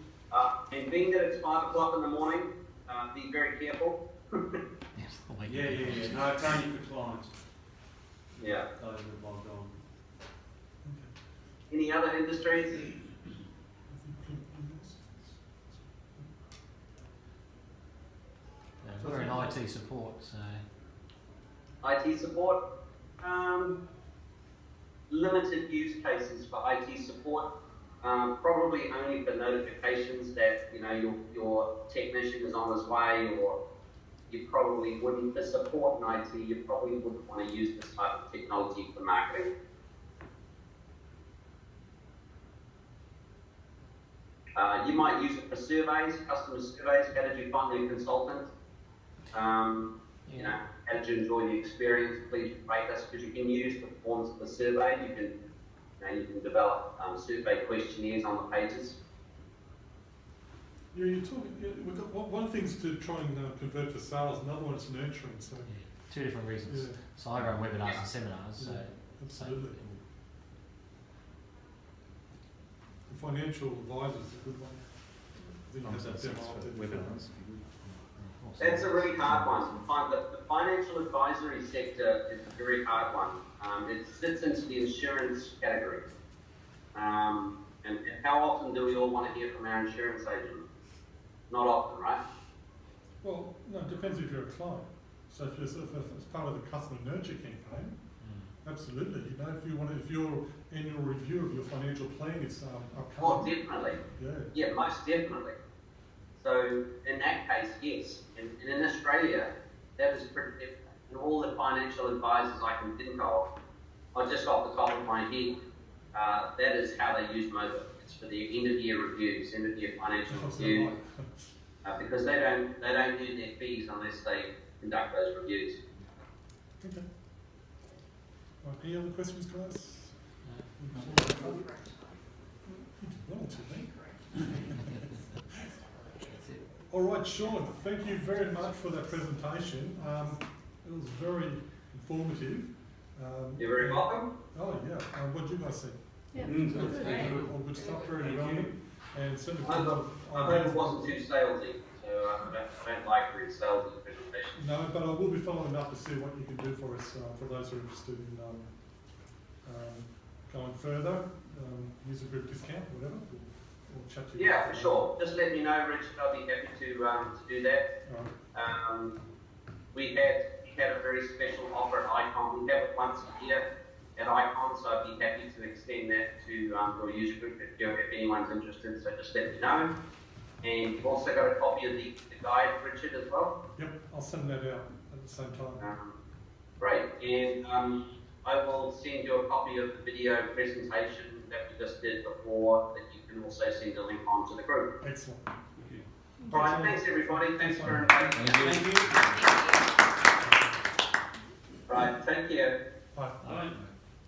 And being that it's 5 o'clock in the morning, be very careful. Yes, I'll wake Yeah, up. yeah, yeah. No, it's only for clients. Yeah. Those are logged on. Any other industries? We're in IT support, so IT support, limited use cases for IT support, probably only for notifications that your technician is on his way, or you probably wouldn't, for support in IT, you probably wouldn't want to use this type of technology for marketing. You might use it for surveys, customer surveys. How did you find the consultant? How did you enjoy the experience? Please rate us, because you can use the forms of the survey. You can develop survey questionnaires on the pages. Yeah, you're talking. Yeah, we've got one thing's to try and convert to sales, another one is nurturing. So yeah, two different reasons. Yeah. So I run webinars and seminars, so absolutely. The financial advisor is a good one. I think Comes that's out a demo for of it. webinars. That's a really hard one. The financial advisory sector is a very hard one. It sits into the insurance category. And how often do we all want to hear from our insurance agent? Not often, right? Well, no, it depends if you're a client. So if it's part of the customer nurture campaign, absolutely. You know, if your annual review of your financial plan is Oh, upcoming. definitely. Yeah. Yeah, most definitely. So in that case, yes. And in Australia, that is pretty, and all the financial advisors I can think of, just off the top of my head, that is how they use Mobit. It's for their end of year reviews, end of year financial reviews, because they don't earn their fees unless they conduct those reviews. Okay. Right, any other questions, guys? Well, all right, Sean, thank you very much for that presentation. It was very informative. You're very welcome. Oh, yeah. What do you guys think? Yeah. All good stuff, very relevant. And certainly I hope it wasn't too salesy, so I don't like really salesy presentations. No, but I will be following up to see what you can do for us, for those who are interested in going further, user group discount, whatever. We'll chat to you. Yeah, for sure. Just let me know, Richard. I'll be happy to do that. Right. We had a very special offer at Icon. We have it once a year at Icon, so I'd be happy to extend that to your user group if anyone's interested. So just let me know. And you've also got a copy of the guide, Richard, as well. Yep, I'll send that out at the same time. Great. And I will send you a copy of the video presentation that we just did before, that you can also send a link on to the group. Excellent. All right, thanks everybody. Thanks for inviting me. Thank you. Right, take care. Bye. Bye.